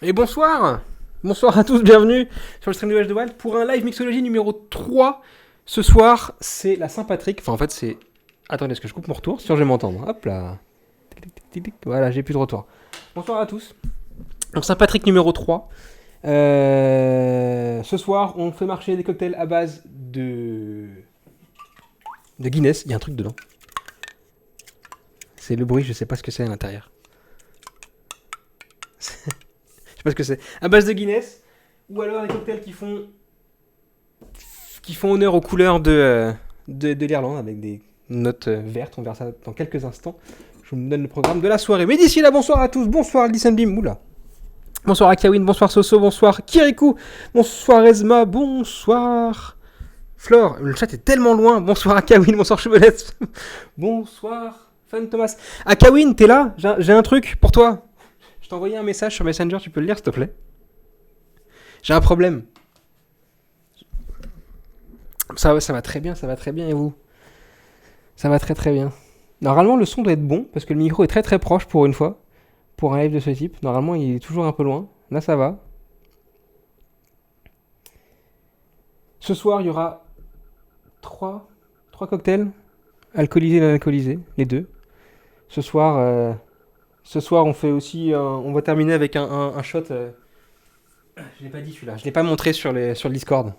Et bonsoir. Bonsoir à tous, bienvenue sur le stream de H de Wild pour un live mixologie numéro 3. Ce soir, c'est la Saint-Patrick. Enfin, en fait, c'est. Attendez, est-ce que je coupe mon retour? Sinon, je vais m'entendre. Hop là. Tic, tic, tic, tic, tic. Voilà, j'ai plus de retour. Bonsoir à tous. Donc, Saint-Patrick numéro 3. Ce soir, on fait marcher des cocktails à base de Guinness. Il y a un truc dedans. C'est le bruit, je sais pas ce que c'est à l'intérieur. Je sais pas ce que c'est. À base de Guinness. Ou alors des cocktails qui font honneur aux couleurs de l'Irlande avec des notes vertes. On verra ça dans quelques instants. Je vous donne le programme de la soirée. Mais d'ici là, bonsoir à tous. Bonsoir Listen Beam. Oula. Bonsoir Akawin. Bonsoir Soso. Bonsoir Kirikou. Bonsoir Ezma. Bonsoir Flore. Le chat est tellement loin. Bonsoir Akawin. Bonsoir Chevelette. Bonsoir Fan Thomas. Akawin, t'es là? J'ai un truc pour toi. Je t'ai envoyé un message sur Messenger. Tu peux le lire s'il te plaît? J'ai un problème. Ça va très bien, ça va très bien et vous? Ça va très très bien. Normalement le son doit être bon parce que le micro est très très proche pour une fois. Pour un live de ce type. Normalement il est toujours un peu loin. Là ça va. Ce soir il y aura trois cocktails. Alcoolisés et non alcoolisés. Les deux. Ce soir, on fait aussi... on va terminer avec un shot... je l'ai pas dit celui-là. Je l'ai pas montré sur le Discord.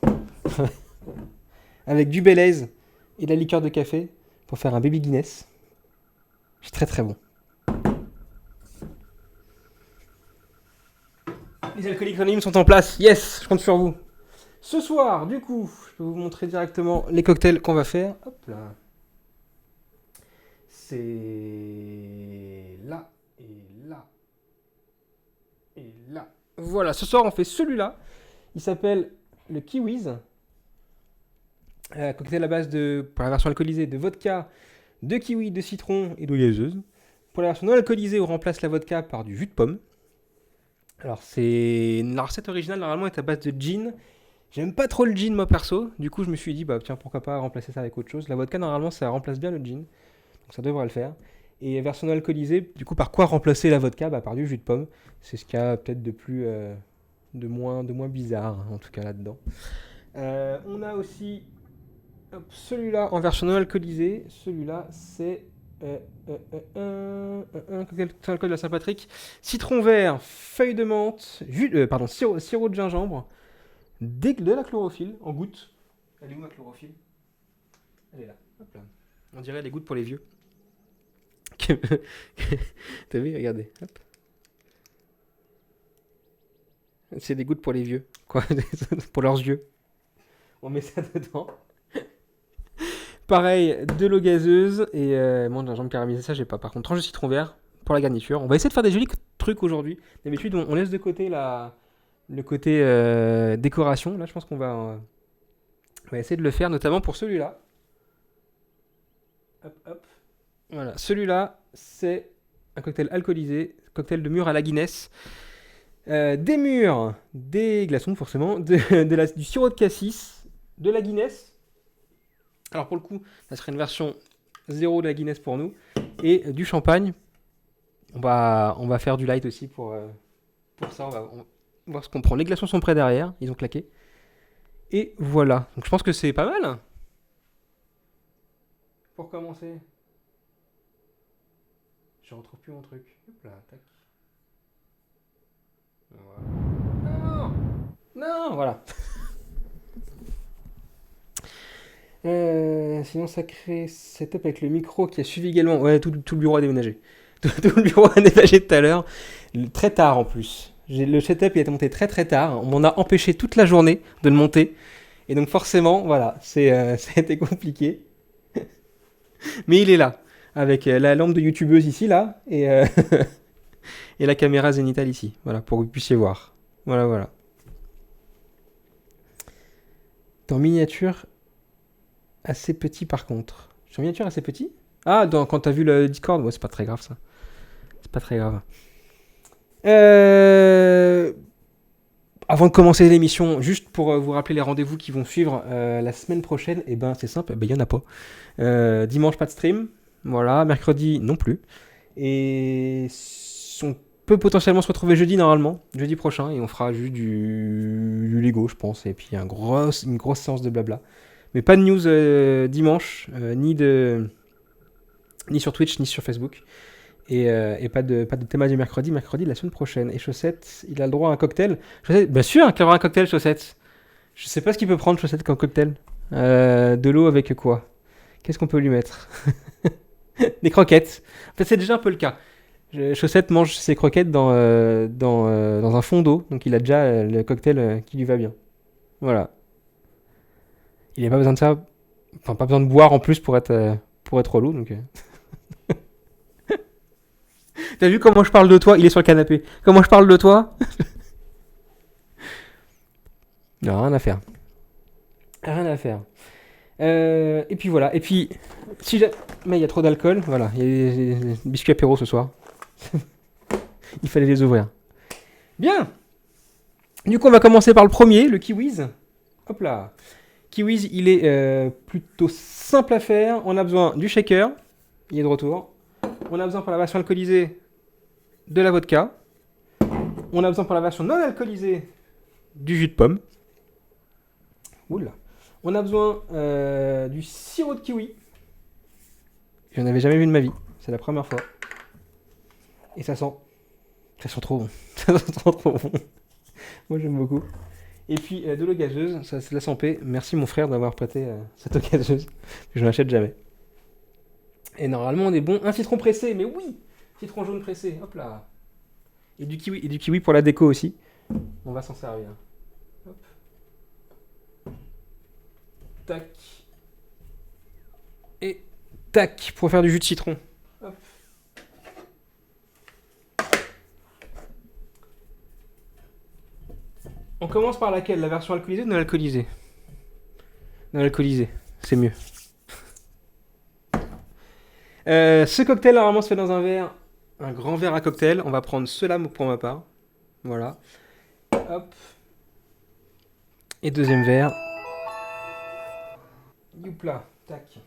Avec du Belaise et de la liqueur de café pour faire un baby Guinness. C'est très très bon. Les alcooliques anonymes sont en place. Yes, je compte sur vous. Ce soir, du coup, je peux vous montrer directement les cocktails qu'on va faire. Hop là. C'est là et là et là. Voilà, ce soir on fait celui-là. Il s'appelle le Kiwis. Cocktail à base de, pour la version alcoolisée, de vodka, de kiwi, de citron et d'eau gazeuse. Pour la version non alcoolisée, on remplace la vodka par du jus de pomme. Alors, la recette originale, normalement, est à base de gin. J'aime pas trop le gin, moi, perso. Du coup, je me suis dit, bah tiens, pourquoi pas remplacer ça avec autre chose. La vodka, normalement, ça remplace bien le gin. Donc, ça devrait le faire. Et version non alcoolisée, du coup, par quoi remplacer la vodka? Bah, par du jus de pomme. C'est ce qu'il y a peut-être de plus... de moins bizarre, en tout cas, là-dedans. On a aussi... Hop, celui-là en version non alcoolisée. Celui-là, c'est cocktail de la Saint-Patrick. Citron vert, feuille de menthe, sirop de gingembre, de la chlorophylle en gouttes. Elle est où ma chlorophylle? Elle est là. Hop là. On dirait les gouttes pour les vieux. T'as vu? Regardez. Hop. C'est des gouttes pour les vieux. Quoi? Pour leurs yeux. On met ça dedans. Pareil, de l'eau gazeuse et bon, de la gingembre caramélisé, ça j'ai pas. Par contre, tranche de citron vert pour la garniture. On va essayer de faire des jolis trucs aujourd'hui. D'habitude, on laisse de côté le côté décoration. Là, je pense qu'on va essayer de le faire, notamment pour celui-là. Hop, hop. Voilà, celui-là, c'est un cocktail alcoolisé, cocktail de mûre à la Guinness. Des mûres, des glaçons forcément, du sirop de cassis, de la Guinness. Alors pour le coup, ça serait une version 0 de la Guinness pour nous. Et du champagne. On va faire du light aussi pour ça. On va voir ce qu'on prend. Les glaçons sont prêts derrière. Ils ont claqué. Et voilà. Donc je pense que c'est pas mal. Pour commencer. Je retrouve plus mon truc. Hop là, tac. Voilà. Non. Non, voilà. Sinon, sacré setup avec le micro qui a suivi également. Ouais, tout le bureau a déménagé. Tout le bureau a déménagé tout à l'heure. Très tard en plus. Le setup il a été monté très très tard. On m'en a empêché toute la journée de le monter. Et donc forcément, voilà, ça a été compliqué. Mais il est là. Avec la lampe de youtubeuse ici, là. Et la caméra zénithale ici. Voilà, pour que vous puissiez voir. Voilà, voilà. En miniature, assez petit par contre. Sur miniature assez petit? Ah, quand t'as vu le Discord, ouais, c'est pas très grave ça. C'est pas très grave. Avant de commencer l'émission, juste pour vous rappeler les rendez-vous qui vont suivre la semaine prochaine, et ben c'est simple, il y en a pas. Dimanche pas de stream, voilà. Mercredi non plus. Et peut potentiellement se retrouver jeudi normalement, jeudi prochain, et on fera juste du Lego, je pense, et puis une grosse séance de blabla. Mais pas de news dimanche, ni sur Twitch, ni sur Facebook. Et pas de thème du mercredi de la semaine prochaine. Et Chaussette, il a le droit à un cocktail. Chaussette, bien sûr qu'il aura un cocktail, Chaussette. Je sais pas ce qu'il peut prendre, Chaussette, comme cocktail. De l'eau avec quoi? Qu'est-ce qu'on peut lui mettre? Des croquettes. En fait, c'est déjà un peu le cas. Chaussette mange ses croquettes dans un fond d'eau, donc il a déjà le cocktail qui lui va bien. Voilà. Il n'a pas besoin de ça, enfin pas besoin de boire en plus pour être relou. Donc, T'as vu comment je parle de toi? Il est sur le canapé. Comment je parle de toi? Non, rien à faire. Rien à faire. Et puis voilà. Et puis, si jamais il y a trop d'alcool, voilà, il y a des biscuits apéro ce soir. Il fallait les ouvrir. Bien. Du coup, on va commencer par le premier, le Kiwiz. Hop là. Kiwiz, il est plutôt simple à faire. On a besoin du shaker. Il est de retour. On a besoin pour la version alcoolisée de la vodka. On a besoin pour la version non alcoolisée du jus de pomme. Oula. On a besoin du sirop de kiwi. Je n'en avais jamais vu de ma vie. C'est la première fois. Et ça sent trop bon. Ça sent trop bon. Moi j'aime beaucoup. Et puis de l'eau gazeuse, ça se laisse en paix. Merci mon frère d'avoir prêté cette eau gazeuse. Je n'achète jamais. Et normalement on est bon. Un citron pressé, mais oui, citron jaune pressé. Hop là. Et du kiwi pour la déco aussi. On va s'en servir. Hop. Tac. Et tac pour faire du jus de citron. Hop. On commence par laquelle? La version alcoolisée ou non alcoolisée? Non alcoolisée, c'est mieux. Ce cocktail normalement se fait dans un verre, un grand verre à cocktail. On va prendre cela pour ma part. Voilà. Hop. Et deuxième verre. Youpla. Tac.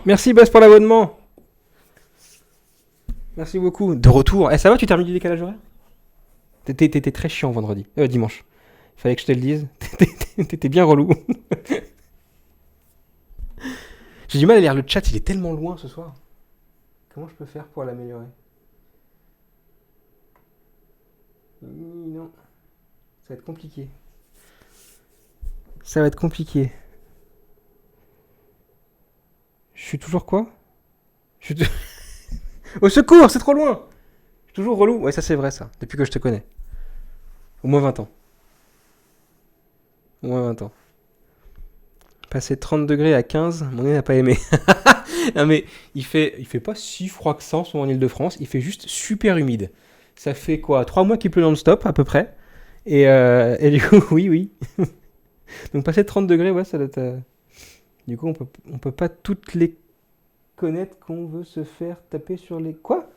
Merci Buzz pour l'abonnement. Merci beaucoup. De retour. Ça va, tu termines du décalage horaire? T'étais très chiant vendredi. Dimanche. Fallait que je te le dise. T'étais bien relou. J'ai du mal à lire le chat, il est tellement loin ce soir. Comment je peux faire pour l'améliorer? Non. Ça va être compliqué. Ça va être compliqué. Je suis toujours quoi? Au secours, c'est trop loin! Je suis toujours relou. Ouais, ça c'est vrai ça, depuis que je te connais. Au moins 20 ans. Au moins 20 ans. Passer 30 degrés à 15, mon nez n'a pas aimé. Non mais il fait pas si froid que ça en Ile-de-France, il fait juste super humide. Ça fait quoi, 3 mois qu'il pleut non-stop à peu près. Et du coup, oui. Donc passer 30 degrés, ouais, ça doit être... Du coup, on peut pas toutes les connaître qu'on veut se faire taper sur les... Quoi?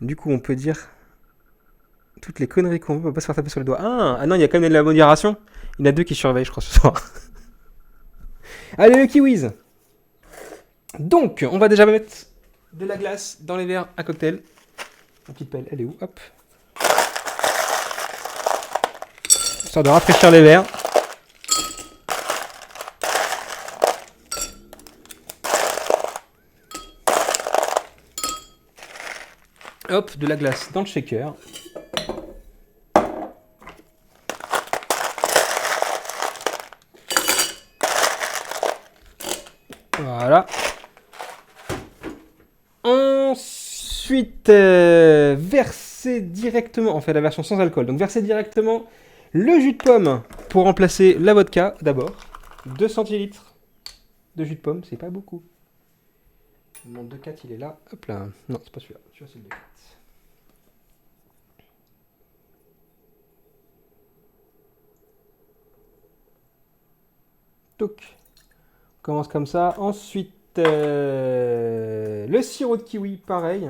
Du coup, on peut dire toutes les conneries qu'on veut, on peut pas se faire taper sur les doigts. Ah non, il y a quand même de la modération. Il y en a 2 qui surveillent, je crois, ce soir. Allez, le Kiwiz. Donc, on va déjà mettre de la glace dans les verres à cocktail. La petite pelle, elle est où? Hop. Histoire de rafraîchir les verres. Hop, de la glace dans le shaker. Voilà. Ensuite, verser directement, on fait la version sans alcool, donc verser directement le jus de pomme pour remplacer la vodka d'abord. 2 centilitres de jus de pomme, c'est pas beaucoup. Mon 2,4 il est là, hop là. Non, c'est pas celui-là, celui-là c'est le 2,4. Donc, on commence comme ça. Ensuite, le sirop de kiwi, pareil.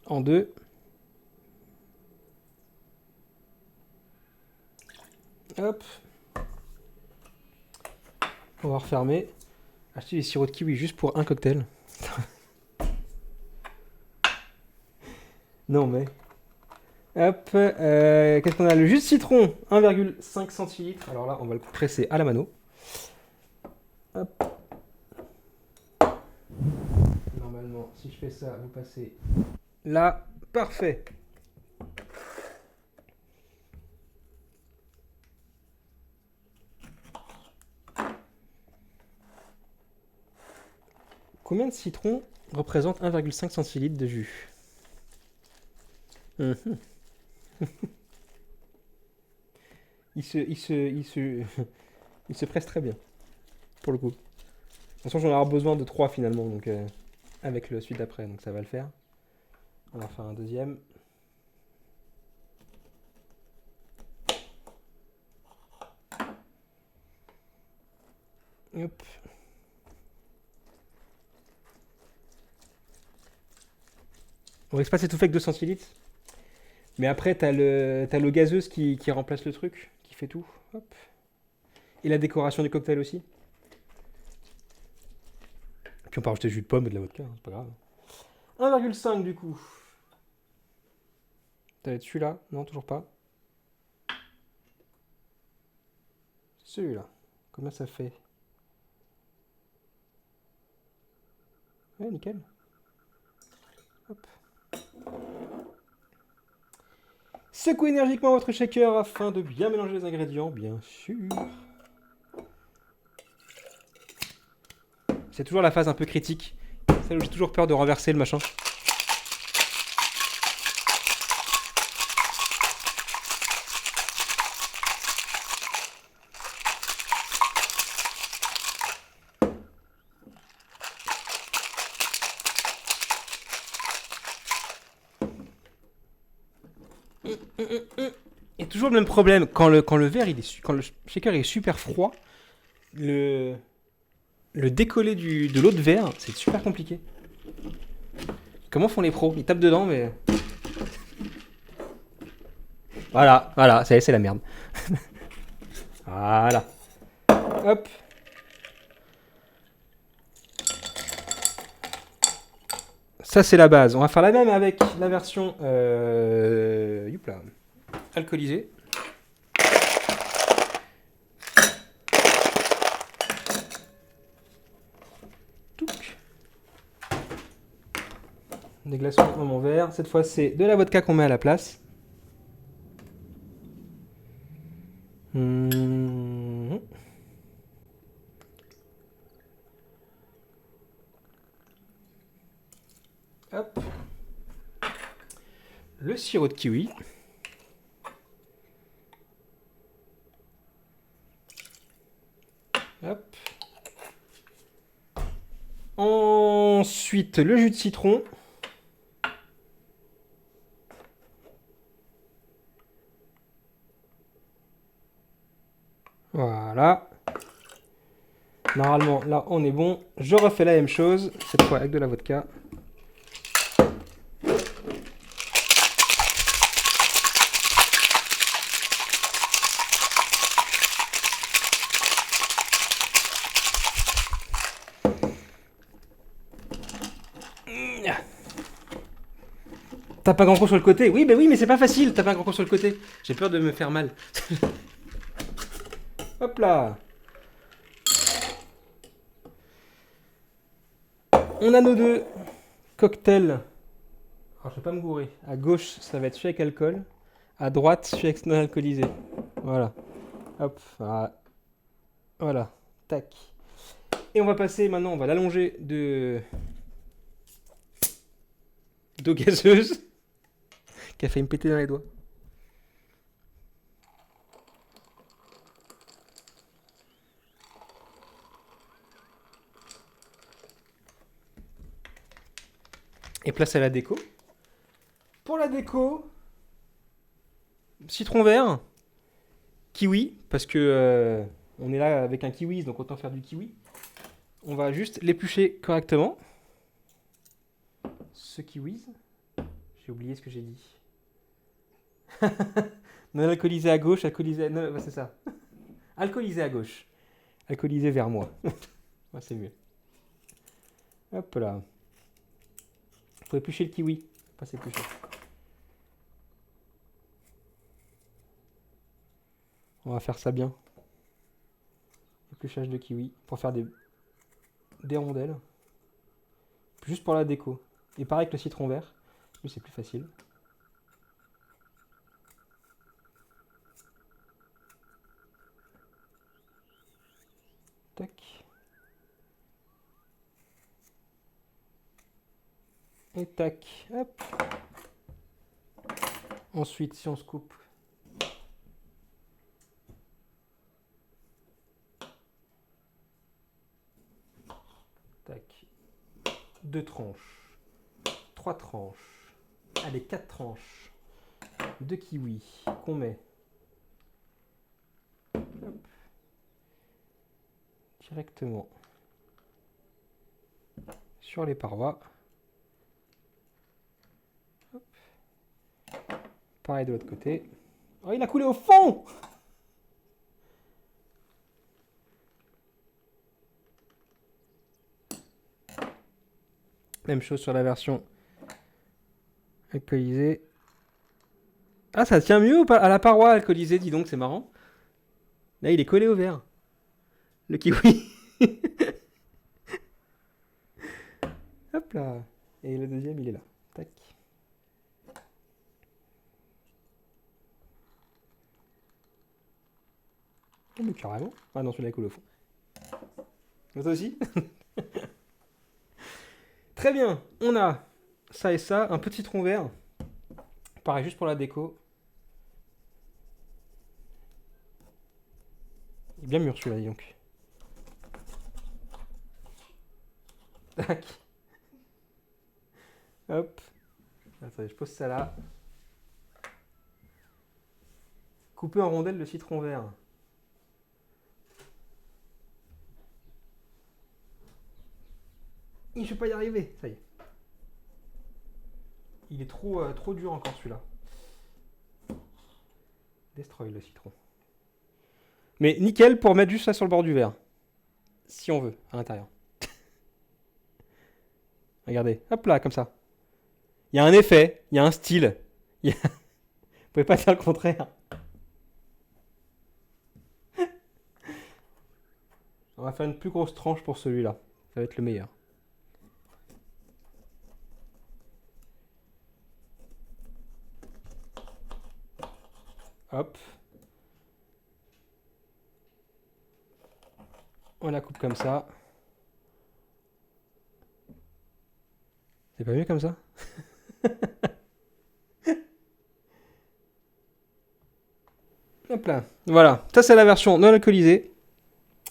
En 2. Hop. On va refermer. Acheter des sirops de kiwi juste pour un cocktail. Non mais. Hop, qu'est-ce qu'on a? Le jus de citron, 1,5 centilitres. Alors là, on va le presser à la mano. Hop. Normalement, si je fais ça, vous passez là. Parfait. Combien de citrons représente 1,5 centilitres de jus? il se presse très bien, pour le coup. De toute façon, j'en aurai besoin de 3 finalement, donc avec le suite d'après, donc ça va le faire. On va faire un deuxième. Hop. On risque pas s'étouffer avec 2 centilitres. Mais après, t'as l'eau gazeuse qui remplace le truc, qui fait tout. Hop. Et la décoration du cocktail aussi. Puis on peut rajouter du jus de pomme et de la vodka, hein, c'est pas grave. 1,5 du coup. T'as celui-là? Non, toujours pas. Celui-là. Combien ça fait? Ouais, nickel. Hop. Secouez énergiquement votre shaker afin de bien mélanger les ingrédients, bien sûr. C'est toujours la phase un peu critique. Celle où j'ai toujours peur de renverser le machin. Et toujours le même problème, quand le verre, quand le shaker est super froid, le décoller de l'autre verre, c'est super compliqué. Comment font les pros? Ils tapent dedans, mais... Voilà, ça y est, c'est la merde. Voilà. Hop. Ça, c'est la base. On va faire la même avec la version youpla, alcoolisée. Touc. Des glaçons dans mon verre. Cette fois, c'est de la vodka qu'on met à la place. Hop. Le sirop de kiwi. Hop. Ensuite, le jus de citron. Voilà. Normalement, là, on est bon. Je refais la même chose, cette fois avec de la vodka. Tape un grand coup sur le côté. Oui, mais c'est pas facile. Tape un grand coup sur le côté. J'ai peur de me faire mal. Hop là. On a nos deux cocktails. Alors, je vais pas me gourer. À gauche, ça va être celui avec alcool. À droite, celui avec non alcoolisé. Voilà. Hop. Voilà. Tac. Et on va passer maintenant, on va l'allonger d'eau gazeuse qui a failli me péter dans les doigts. Et place à la déco. Pour la déco, citron vert, kiwi, parce que on est là avec un kiwi, donc autant faire du kiwi. On va juste l'éplucher correctement. Ce kiwi. J'ai oublié ce que j'ai dit. Non alcoolisé à gauche, alcoolisé... Non, c'est ça. Alcoolisé à gauche. Alcoolisé vers moi. Ouais, c'est mieux. Hop là. Faut éplucher le kiwi. Pas s'éplucher. On va faire ça bien. Épluchage de kiwi pour faire des rondelles. Juste pour la déco. Et pareil avec le citron vert. Lui, c'est plus facile. Tac. Et tac. Hop. Ensuite, si on se coupe. Tac. 2 tranches. 3 tranches. Allez, 4 tranches de kiwi qu'on met. Hop. Directement sur les parois. Hop. Pareil de l'autre côté. Oh, il a coulé au fond! Même chose sur la version alcoolisée. Ah, ça tient mieux à la paroi alcoolisée, dis donc, c'est marrant. Là, il est collé au verre. Le kiwi. Hop là. Et le deuxième, il est là. Tac. Oh, mais carrément. Ah non, celui-là, il coule au fond. Et toi aussi? Très bien. On a ça et ça. Un petit citron vert. Pareil, juste pour la déco. Il est bien mûr celui-là, dis donc. Tac. Hop. Attendez, je pose ça là. Couper en rondelles le citron vert. Je ne vais pas y arriver. Ça y est. Il est trop dur encore celui-là. Destroy le citron. Mais nickel pour mettre juste ça sur le bord du verre. Si on veut, à l'intérieur. Regardez, hop là, comme ça. Il y a un effet, il y a un style. Vous pouvez pas dire le contraire. On va faire une plus grosse tranche pour celui-là. Ça va être le meilleur. Hop. On la coupe comme ça. C'est pas mieux comme ça? Hop là. Voilà. Ça, c'est la version non alcoolisée.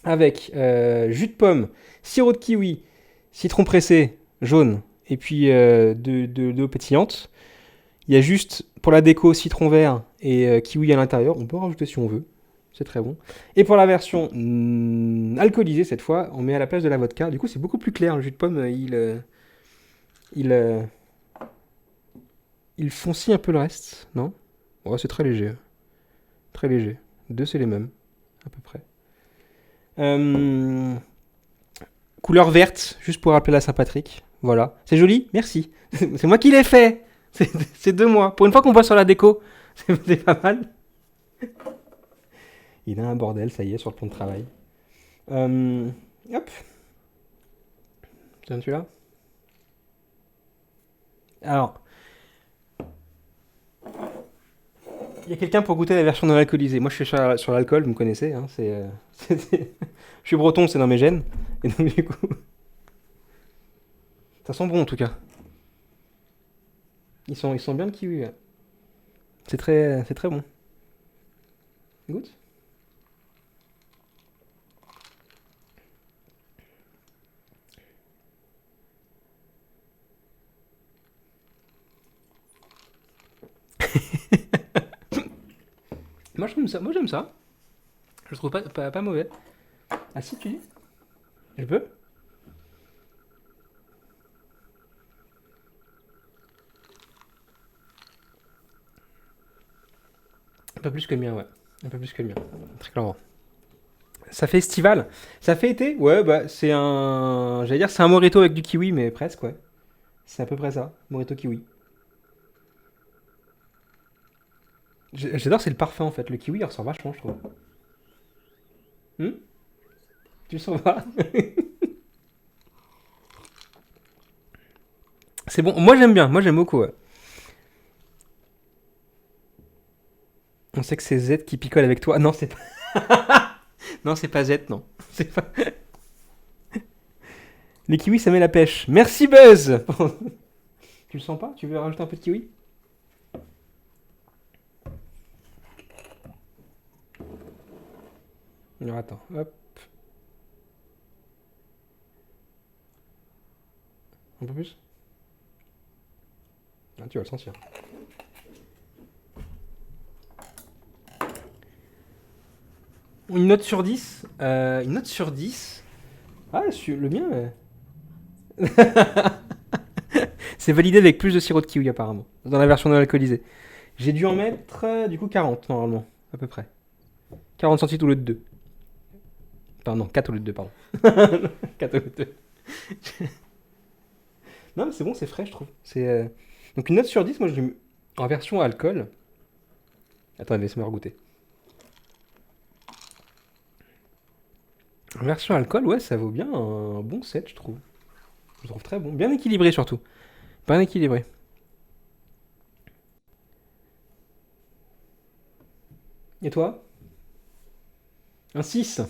Avec jus de pomme, sirop de kiwi, citron pressé, jaune, et puis de l'eau pétillante. Il y a juste, pour la déco, citron vert et kiwi à l'intérieur. On peut en rajouter si on veut. C'est très bon. Et pour la version alcoolisée, cette fois, on met à la place de la vodka. Du coup, c'est beaucoup plus clair. Le jus de pomme, il foncit un peu le reste, non? Ouais, c'est très léger. Très léger. Deux, c'est les mêmes, à peu près. Couleur verte, juste pour rappeler la Saint-Patrick. Voilà. C'est joli? Merci. C'est moi qui l'ai fait. C'est de moi. Pour une fois qu'on voit sur la déco, c'est pas mal. Il a un bordel, ça y est, sur le plan de travail. Hop. Tiens, celui-là. Alors, il y a quelqu'un pour goûter la version non alcoolisée. Moi, je suis sur l'alcool, vous me connaissez. Hein, je suis breton, c'est dans mes gènes. Et donc, du coup, ça sent bon en tout cas. Ils sont bien le kiwi. Ouais. C'est très bon. Goûte. Moi, j'aime ça. Moi, j'aime ça. Je le trouve pas mauvais. Ah si, tu dis? Je peux? Un peu plus que le mien, ouais. Un peu plus que le mien. Très clairement. Ça fait estival. Ça fait été? Ouais, bah c'est un. J'allais dire c'est un Morito avec du kiwi, mais presque, ouais. C'est à peu près ça. Morito kiwi. J'adore, c'est le parfum en fait. Le kiwi il ressort vachement, je trouve. Hmm, tu le sens pas? C'est bon. Moi j'aime bien. Moi j'aime beaucoup, ouais. On sait que c'est Z qui picole avec toi. Non, c'est pas. Non, c'est pas Z, non. C'est pas. Les kiwis, ça met la pêche. Merci Buzz. Tu le sens pas? Tu veux rajouter un peu de kiwi? Alors attends, hop, un peu plus. Ah, tu vas le sentir. Une note sur 10. Une note sur 10. Ah, le mien. C'est validé avec plus de sirop de kiwi apparemment. Dans la version non alcoolisée. J'ai dû en mettre du coup 40 normalement, à peu près. 40 centilitres au lieu de 2. Enfin non, 4 au lieu de 2, pardon. 4 au lieu de 2. Non mais c'est bon, c'est frais je trouve. Donc une note sur 10, moi je l'ai mis en version alcool. Attends, laisse-moi regoûter. En version alcool, ouais, ça vaut bien un bon 7 je trouve. Je trouve très bon. Bien équilibré surtout. Bien équilibré. Et toi? Un 6.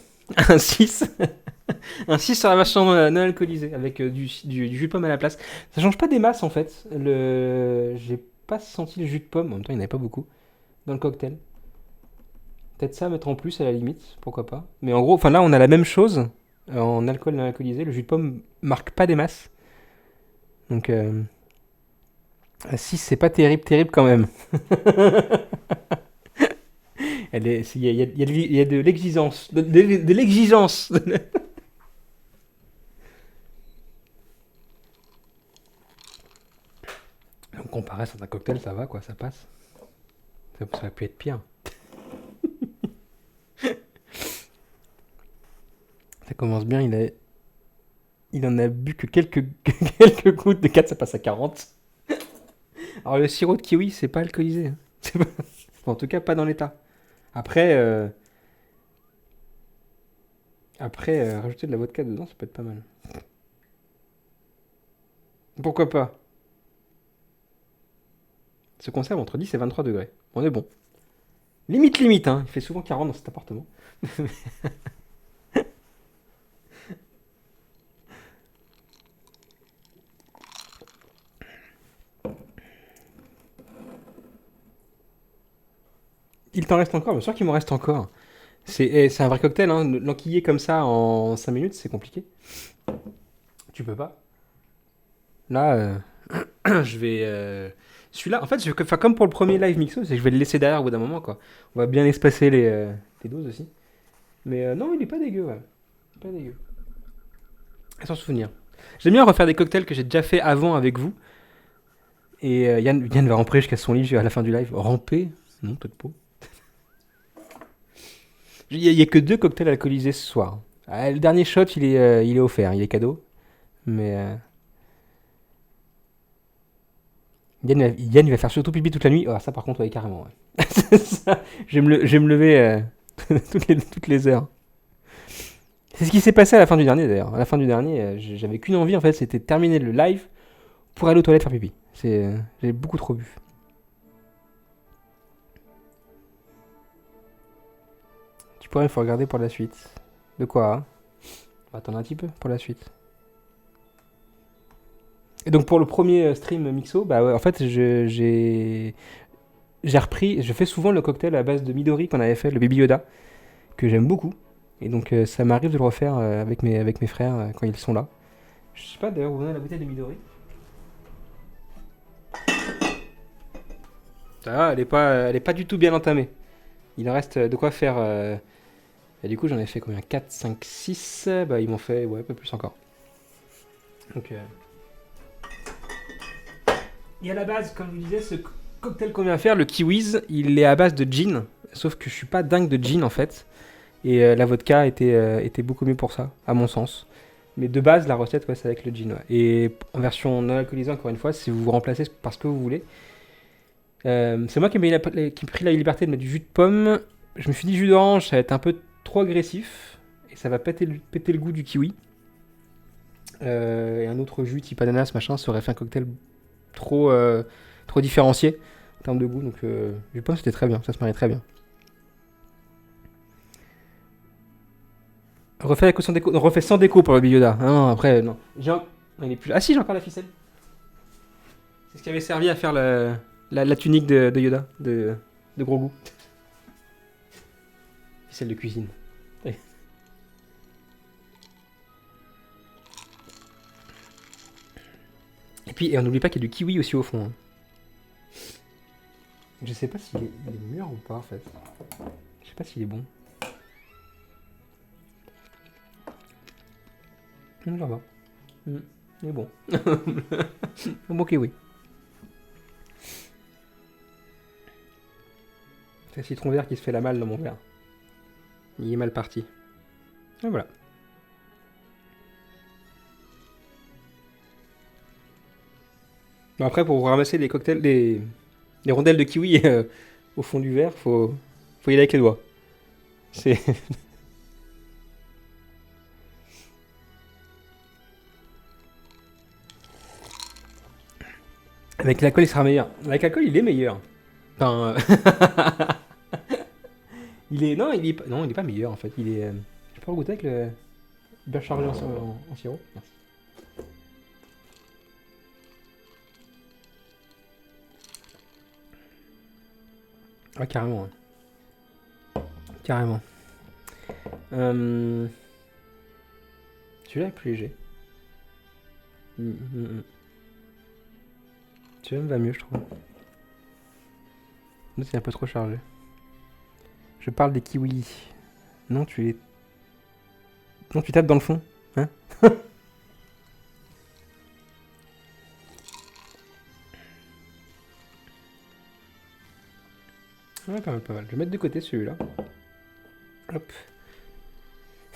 Un 6. Un 6 sur la version non alcoolisée, avec du jus de pomme à la place. Ça change pas des masses en fait. J'ai pas senti le jus de pomme, en même temps il n'y en avait pas beaucoup, dans le cocktail. Peut-être ça à mettre en plus à la limite, pourquoi pas. Mais en gros, enfin là on a la même chose en alcool non alcoolisé. Le jus de pomme marque pas des masses. Donc un 6 c'est pas terrible, terrible quand même. Il y a de l'exigence. De l'exigence. Donc comparé à certains cocktails, ça va quoi, ça passe. Ça aurait pu être pire. Ça commence bien, il en a bu que quelques, quelques gouttes de 4, ça passe à 40. Alors le sirop de kiwi, c'est pas alcoolisé, hein. C'est pas- En tout cas, pas dans l'état. Après, rajouter de la vodka dedans, ça peut être pas mal. Pourquoi pas? Se conserve entre 10 et 23 degrés. On est bon. Limite, limite, hein. Il fait souvent 40 dans cet appartement. Il t'en reste encore, bien sûr qu'il m'en reste encore. C'est un vrai cocktail, hein. L'enquiller comme ça en 5 minutes, c'est compliqué. Tu peux pas. Là, je vais. Celui-là, en fait, je vais faire comme pour le premier live mixo, c'est que je vais le laisser derrière au bout d'un moment, quoi. On va bien espacer les doses aussi. Mais non, il est pas dégueu, ouais. Pas dégueu. À s'en souvenir. J'aime bien refaire des cocktails que j'ai déjà fait avant avec vous. Et Yann va ramper jusqu'à son lit à la fin du live. Ramper? Non, peut-être pas. Il y a que 2 cocktails alcoolisés ce soir. Ah, le dernier shot, il est offert, il est cadeau. Mais Yann, il va faire surtout pipi toute la nuit. Ah, ça, par contre, ouais, carrément. Ouais. Ça, je vais me lever toutes les heures. C'est ce qui s'est passé à la fin du dernier, d'ailleurs. À la fin du dernier, j'avais qu'une envie, en fait, c'était de terminer le live pour aller aux toilettes faire pipi. J'ai beaucoup trop bu. Tu pourrais, il faut regarder pour la suite. De quoi, hein? On va attendre un petit peu pour la suite. Et donc pour le premier stream mixo, bah ouais, en fait j'ai repris, je fais souvent le cocktail à base de Midori qu'on avait fait, le Baby Yoda, que j'aime beaucoup. Et donc ça m'arrive de le refaire avec mes frères quand ils sont là. Je sais pas d'ailleurs où on a la bouteille de Midori. Ça va, elle est pas du tout bien entamée. Il en reste de quoi faire. Et du coup j'en ai fait combien? 4, 5, 6. Bah ils m'ont fait ouais, un peu plus encore. Donc et à la base, comme je vous disais, ce cocktail qu'on vient faire, le Kiwis, il est à base de gin. Sauf que je suis pas dingue de gin en fait. Et la vodka était beaucoup mieux pour ça, à mon sens. Mais de base, la recette, ouais, c'est avec le gin. Ouais. Et en version non alcoolisée, encore une fois, si vous vous remplacez par ce que vous voulez. C'est moi qui ai pris la liberté de mettre du jus de pomme. Je me suis dit, jus d'orange, ça va être un peu trop agressif. Et ça va péter le goût du kiwi. Et un autre jus type ananas, machin, ça aurait fait un cocktail trop différencié en termes de goût. Donc, jus de pomme, c'était très bien. Ça se mariait très bien. Refait sans déco pour le Yoda. Ah non, après, non. Il est plus là. Ah si, j'ai encore la ficelle. C'est ce qui avait servi à faire la tunique de Yoda, de gros goût. Ficelle de cuisine. Allez. Et puis, on n'oublie pas qu'il y a du kiwi aussi au fond. Hein. Je sais pas s'il est mûr ou pas en fait. Je sais pas s'il est bon. Ça va. Il est bon. Un bon kiwi. C'est le citron vert qui se fait la malle dans mon verre. Il est mal parti. Et voilà. Bon, après, pour ramasser les cocktails, les rondelles de kiwi au fond du verre, faut y aller avec les doigts. C'est. Avec l'alcool, il sera meilleur. Avec l'alcool, il est meilleur. Enfin, non, il est pas meilleur en fait. Je peux goûter avec le beurre chargé en sirop. Merci. Ah, carrément. Hein. Carrément. Celui-là est plus léger. Celui-là me va mieux, je trouve. L'autre, il est un peu trop chargé. Je parle des kiwis. Non, tu tapes dans le fond. Hein. Ouais, pas mal, pas mal. Je vais mettre de côté celui-là. Hop.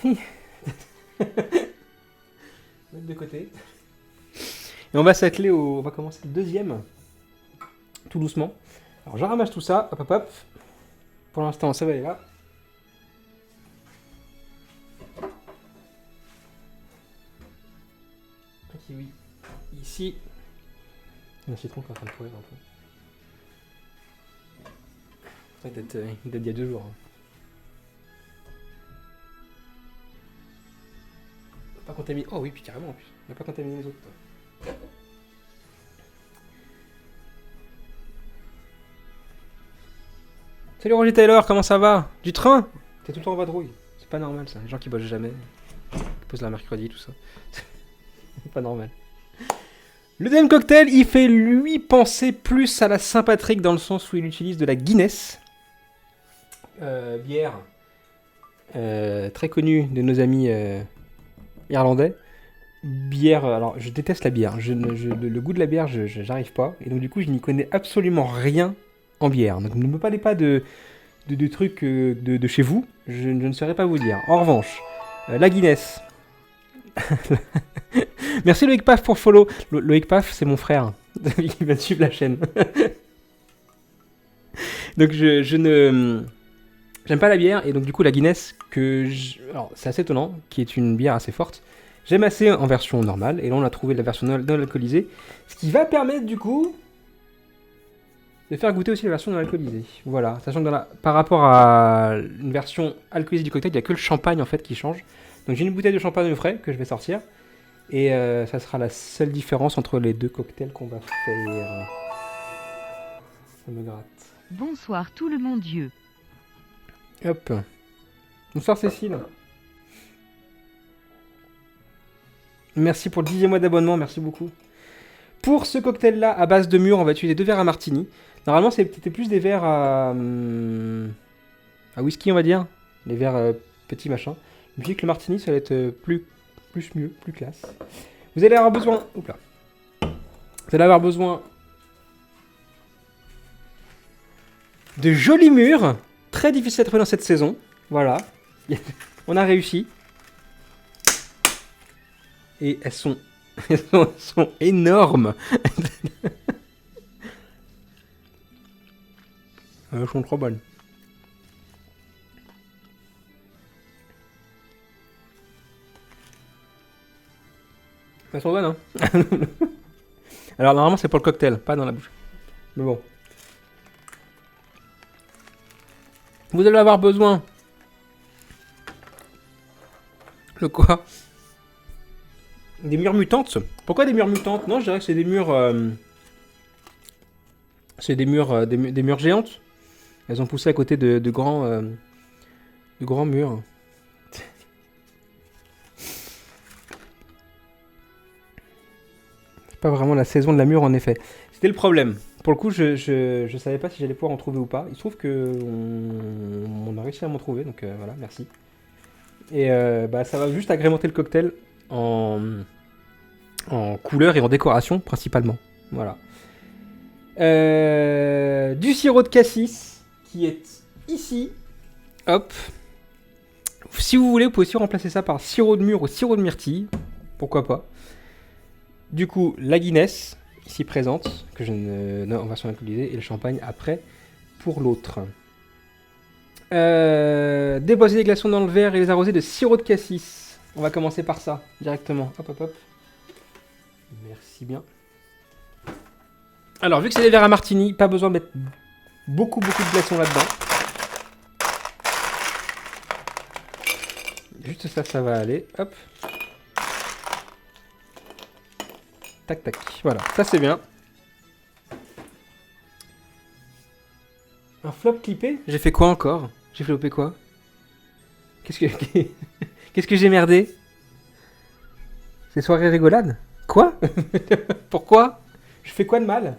Mettre de côté. Et on va s'atteler on va commencer le deuxième. Tout doucement. Alors je ramasse tout ça. Hop, hop, hop. Pour l'instant, ça va aller là. Un kiwi ici. Un citron qui est en train de pourrir un peu. Ça date d'il y a 2 jours. Hein. Pas contaminé. Oh oui, puis carrément en plus. On n'a pas contaminé les autres. Salut Roger Taylor, comment ça va? Du train? T'es tout le temps en vadrouille. C'est pas normal ça. Les gens qui bossent jamais. Qui posent la mercredi, tout ça. C'est pas normal. Le deuxième cocktail, il fait lui penser plus à la Saint-Patrick dans le sens où il utilise de la Guinness. Bière très connue de nos amis irlandais. Bière, alors je déteste la bière. Le goût de la bière, j'arrive pas. Et donc du coup, je n'y connais absolument rien en bière. Donc ne me parlez pas de trucs de chez vous. Je ne saurais pas vous dire. En revanche, la Guinness. Merci Loïc Paf pour follow. Loïc Paf, c'est mon frère. Il va suivre la chaîne. Donc j'aime pas la bière, et donc du coup la Guinness, alors c'est assez étonnant, qui est une bière assez forte, j'aime assez en version normale, et là on a trouvé la version non alcoolisée, ce qui va permettre du coup de faire goûter aussi la version non alcoolisée. Voilà, sachant que par rapport à une version alcoolisée du cocktail, il n'y a que le champagne en fait qui change. Donc j'ai une bouteille de champagne au frais que je vais sortir, et ça sera la seule différence entre les deux cocktails qu'on va faire. Ça me gratte. Bonsoir tout le monde Dieu. Hop. Bonsoir Cécile. Merci pour le 10e mois d'abonnement, merci beaucoup. Pour ce cocktail-là, à base de mûre, on va utiliser 2 verres à martini. Normalement, c'était plus des verres à whisky, on va dire. Les verres petits machins. Je me dis que le martini, ça va être plus mieux, plus classe. Vous allez avoir besoin... Oups là. Vous allez avoir besoin de jolis mûres. Très difficile à trouver dans cette saison. Voilà. On a réussi. Et elles sont, elles sont énormes. Elles sont trop bonnes. Elles sont bonnes, hein. Alors normalement c'est pour le cocktail, pas dans la bouche. Mais bon. Vous allez avoir besoin. De quoi? Des murs mutantes. Pourquoi des murs mutantes? Non, je dirais que c'est des murs... c'est des murs, des murs géantes. Elles ont poussé à côté de grands murs. C'est pas vraiment la saison de la mûre en effet. C'était le problème. Pour le coup, je savais pas si j'allais pouvoir en trouver ou pas. Il se trouve que on a réussi à m'en trouver, donc voilà, merci. Et bah, ça va juste agrémenter le cocktail en couleur et en décoration principalement. Voilà. Du sirop de cassis qui est ici. Hop. Si vous voulez, vous pouvez aussi remplacer ça par sirop de mûre ou sirop de myrtille. Pourquoi pas. Du coup, la Guinness, ici présente, que je ne... en version alcoolisée, et le champagne après pour l'autre. Déposer des glaçons dans le verre et les arroser de sirop de cassis. On va commencer par ça, directement. Hop, hop, hop. Merci bien. Alors, vu que c'est des verres à martini, pas besoin de mettre beaucoup de glaçons là-dedans. Juste ça, ça va aller. Hop. Tac, tac. Voilà, ça c'est bien. Un flop clippé? J'ai fait quoi encore? J'ai flopé quoi? Qu'est-ce que j'ai merdé? C'est soirée rigolade? Quoi? Pourquoi? Je fais quoi de mal?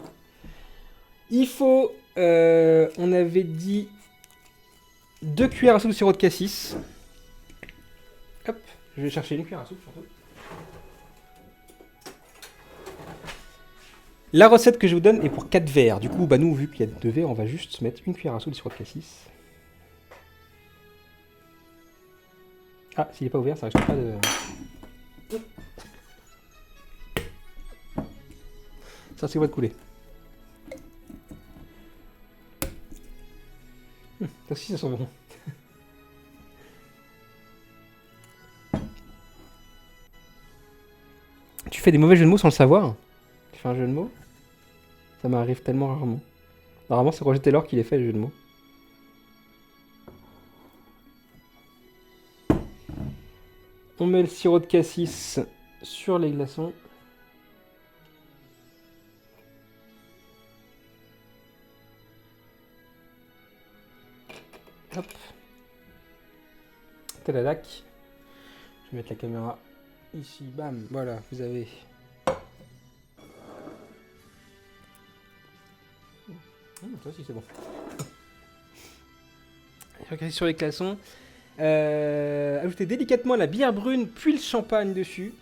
Il faut... on avait dit 2 cuillères à soupe de sirop de cassis. Hop, je vais chercher une cuillère à soupe surtout. La recette que je vous donne est pour 4 verres. Du coup, bah nous, vu qu'il y a 2 verres, on va juste mettre une cuillère à soupe de sirop de cassis. Ah, s'il n'est pas ouvert, ça risque pas de... Ça, c'est quoi de couler. Ça aussi, ça sent bon. Tu fais des mauvais jeux de mots sans le savoir? Tu fais un jeu de mots? Ça m'arrive tellement rarement. Normalement, c'est Roger Taylor qui les fait, les jeux de mots. On met le sirop de cassis sur les glaçons. Hop. Tadadac. Je vais mettre la caméra ici. Bam. Voilà, vous avez... ça aussi, c'est bon. Je vais casser sur les glaçons. Ajoutez délicatement la bière brune, puis le champagne dessus.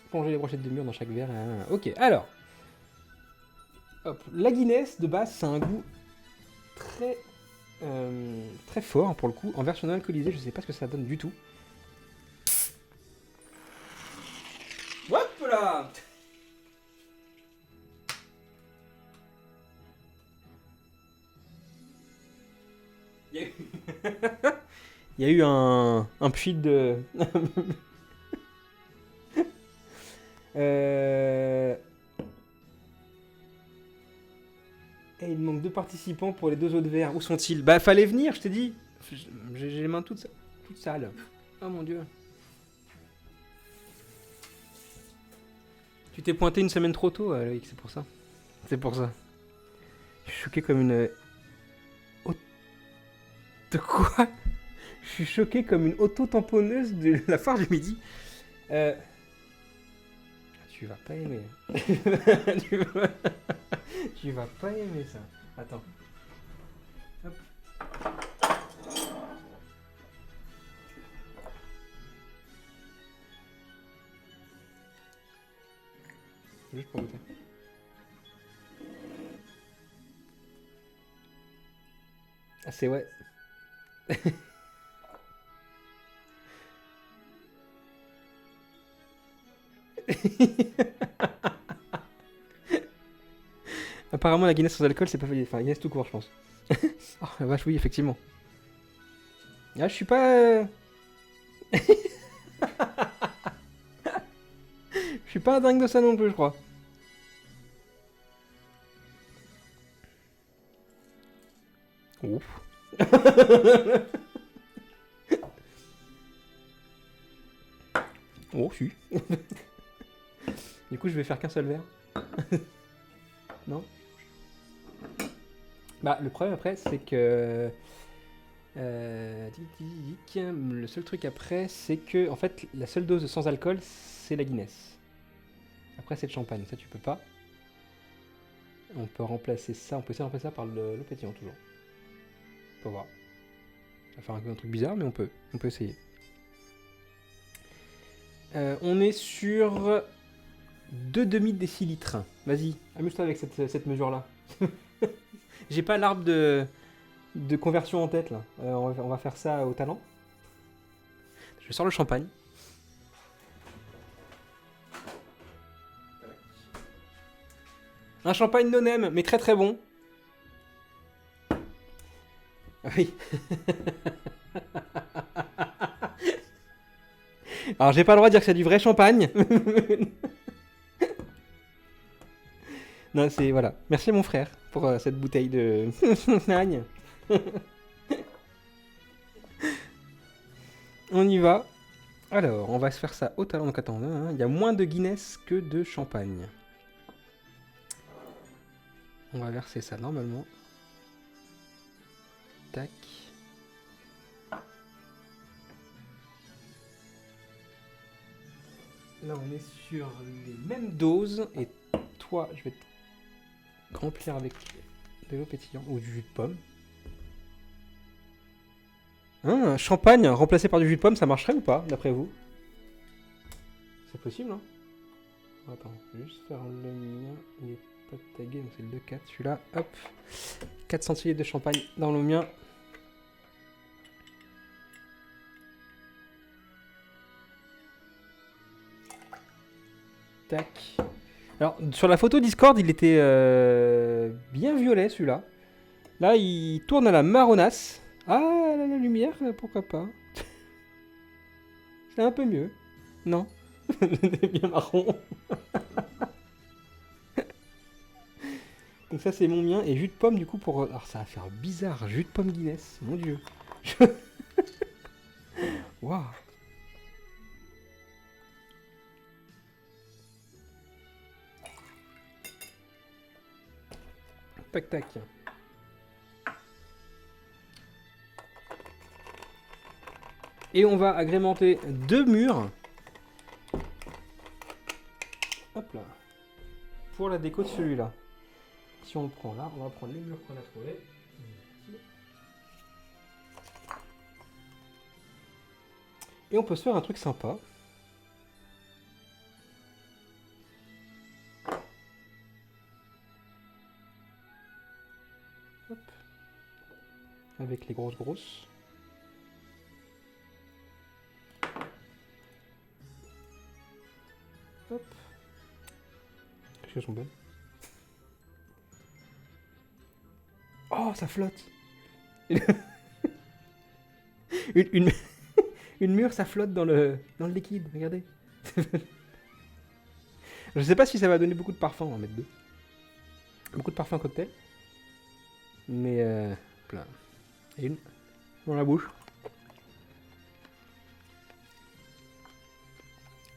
Plongez les brochettes de mûre dans chaque verre. Ok, alors. Hop. La Guinness, de base, c'est un goût très... très fort pour le coup. En version non alcoolisée, je sais pas ce que ça donne du tout. Hop là. Il y a eu un puits de... il manque 2 participants pour les 2 autres verres. Où sont-ils? Bah fallait venir, je t'ai dit. J'ai les mains toutes sales. Oh mon dieu. Tu t'es pointé une semaine trop tôt, Loïc, c'est pour ça. C'est pour ça. Je suis choqué comme une... De quoi? Je suis choqué comme une auto-tamponneuse de la foire du midi. Tu vas pas aimer. Tu vas pas aimer ça. Attends. Hop. Juste pour goûter. Ah c'est ouais. Apparemment, la Guinness sans alcool, c'est pas validé. Enfin, Guinness tout court, je pense. Oh, la vache, oui, effectivement. Ah, je suis pas... Je suis pas dingue de ça non plus, je crois. Ouf. Oh, si. Du coup, je vais faire qu'un seul verre. Non. Bah, le problème après, c'est que... le seul truc après, c'est que, en fait, la seule dose de sans alcool, c'est la Guinness. Après, c'est le champagne, ça tu peux pas. On peut remplacer ça, on peut essayer de remplacer ça par l'eau pétillante toujours. On peut voir. Ça va faire un truc bizarre, mais on peut essayer. On est sur 2 demi-décilitres. Vas-y, amuse-toi avec cette mesure-là. J'ai pas l'arbre de conversion en tête là. On va faire ça au talent. Je sors le champagne. Un champagne non-aime, mais très très bon. Oui. Alors j'ai pas le droit de dire que c'est du vrai champagne. Non, c'est... Voilà. Merci mon frère pour cette bouteille de... Agne. On y va. Alors, on va se faire ça au talent. Donc attends, il y a moins de Guinness que de champagne. On va verser ça normalement. Tac. Là, on est sur les mêmes doses. Et toi, je vais te remplir avec de l'eau pétillante ou du jus de pomme. Un champagne remplacé par du jus de pomme, ça marcherait ou pas, d'après vous? C'est possible, hein? Attends, je vais juste faire le mien. Il est pas tagué, donc c'est le 2-4. Celui-là, hop. 4 centilitres de champagne dans le mien. Tac. Alors, sur la photo Discord, il était bien violet, celui-là. Là, il tourne à la marronasse. Ah, la lumière, pourquoi pas. C'est un peu mieux. Non. C'est bien marron. Donc ça, c'est mon mien. Et jus de pomme, du coup, pour... Alors, ça va faire bizarre. Jus de pomme Guinness. Mon Dieu. Waouh. Tac, tac. Et on va agrémenter 2 murs. Hop là. Pour la déco de celui-là. Si on le prend là, on va prendre les murs qu'on a trouvés. Et on peut se faire un truc sympa. Hop. Avec les grosses. Hop. Qu'elles sont belles. Oh, ça flotte. une mûre, ça flotte dans le liquide, regardez. Je sais pas si ça va donner beaucoup de parfum, on va mettre 2. Beaucoup de parfum cocktail. Mais plein. Et une dans la bouche.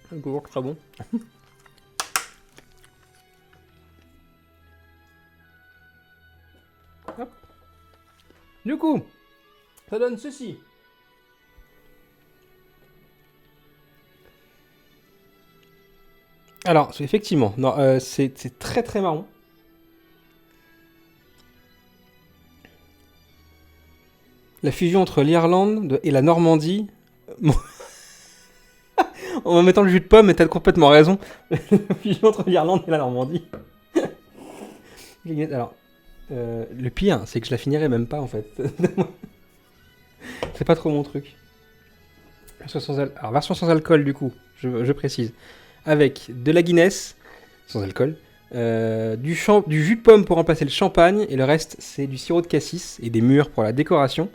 C'est toujours très bon. Hop. Du coup, ça donne ceci. Alors, effectivement, non, c'est très très marron. La fusion entre l'Irlande et la Normandie. En mettant le jus de pomme, t'as complètement raison. La fusion entre l'Irlande et la Normandie. Alors, le pire, c'est que je la finirai même pas en fait. C'est pas trop mon truc. Alors, version sans alcool du coup, je précise. avec de la Guinness, sans alcool, du jus de pomme pour remplacer le champagne, et le reste, c'est du sirop de cassis et des mûres pour la décoration.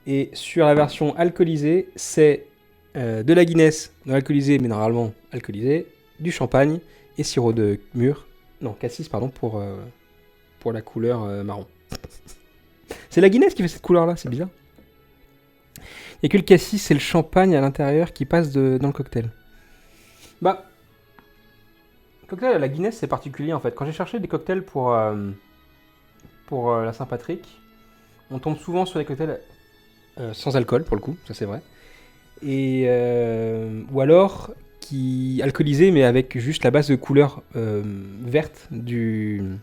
Et sur la version alcoolisée, c'est de la Guinness, non alcoolisée, mais normalement alcoolisée, du champagne et sirop de mûre, non, cassis, pardon, pour la couleur marron. C'est la Guinness qui fait cette couleur-là, c'est bizarre. Il n'y a que le cassis et le champagne à l'intérieur qui passent dans le cocktail. Bah, le cocktail à la Guinness, c'est particulier en fait. Quand j'ai cherché des cocktails pour la Saint-Patrick, on tombe souvent sur des cocktails sans alcool, pour le coup, ça c'est vrai. Et, ou alors alcoolisés, mais avec juste la base de couleur verte de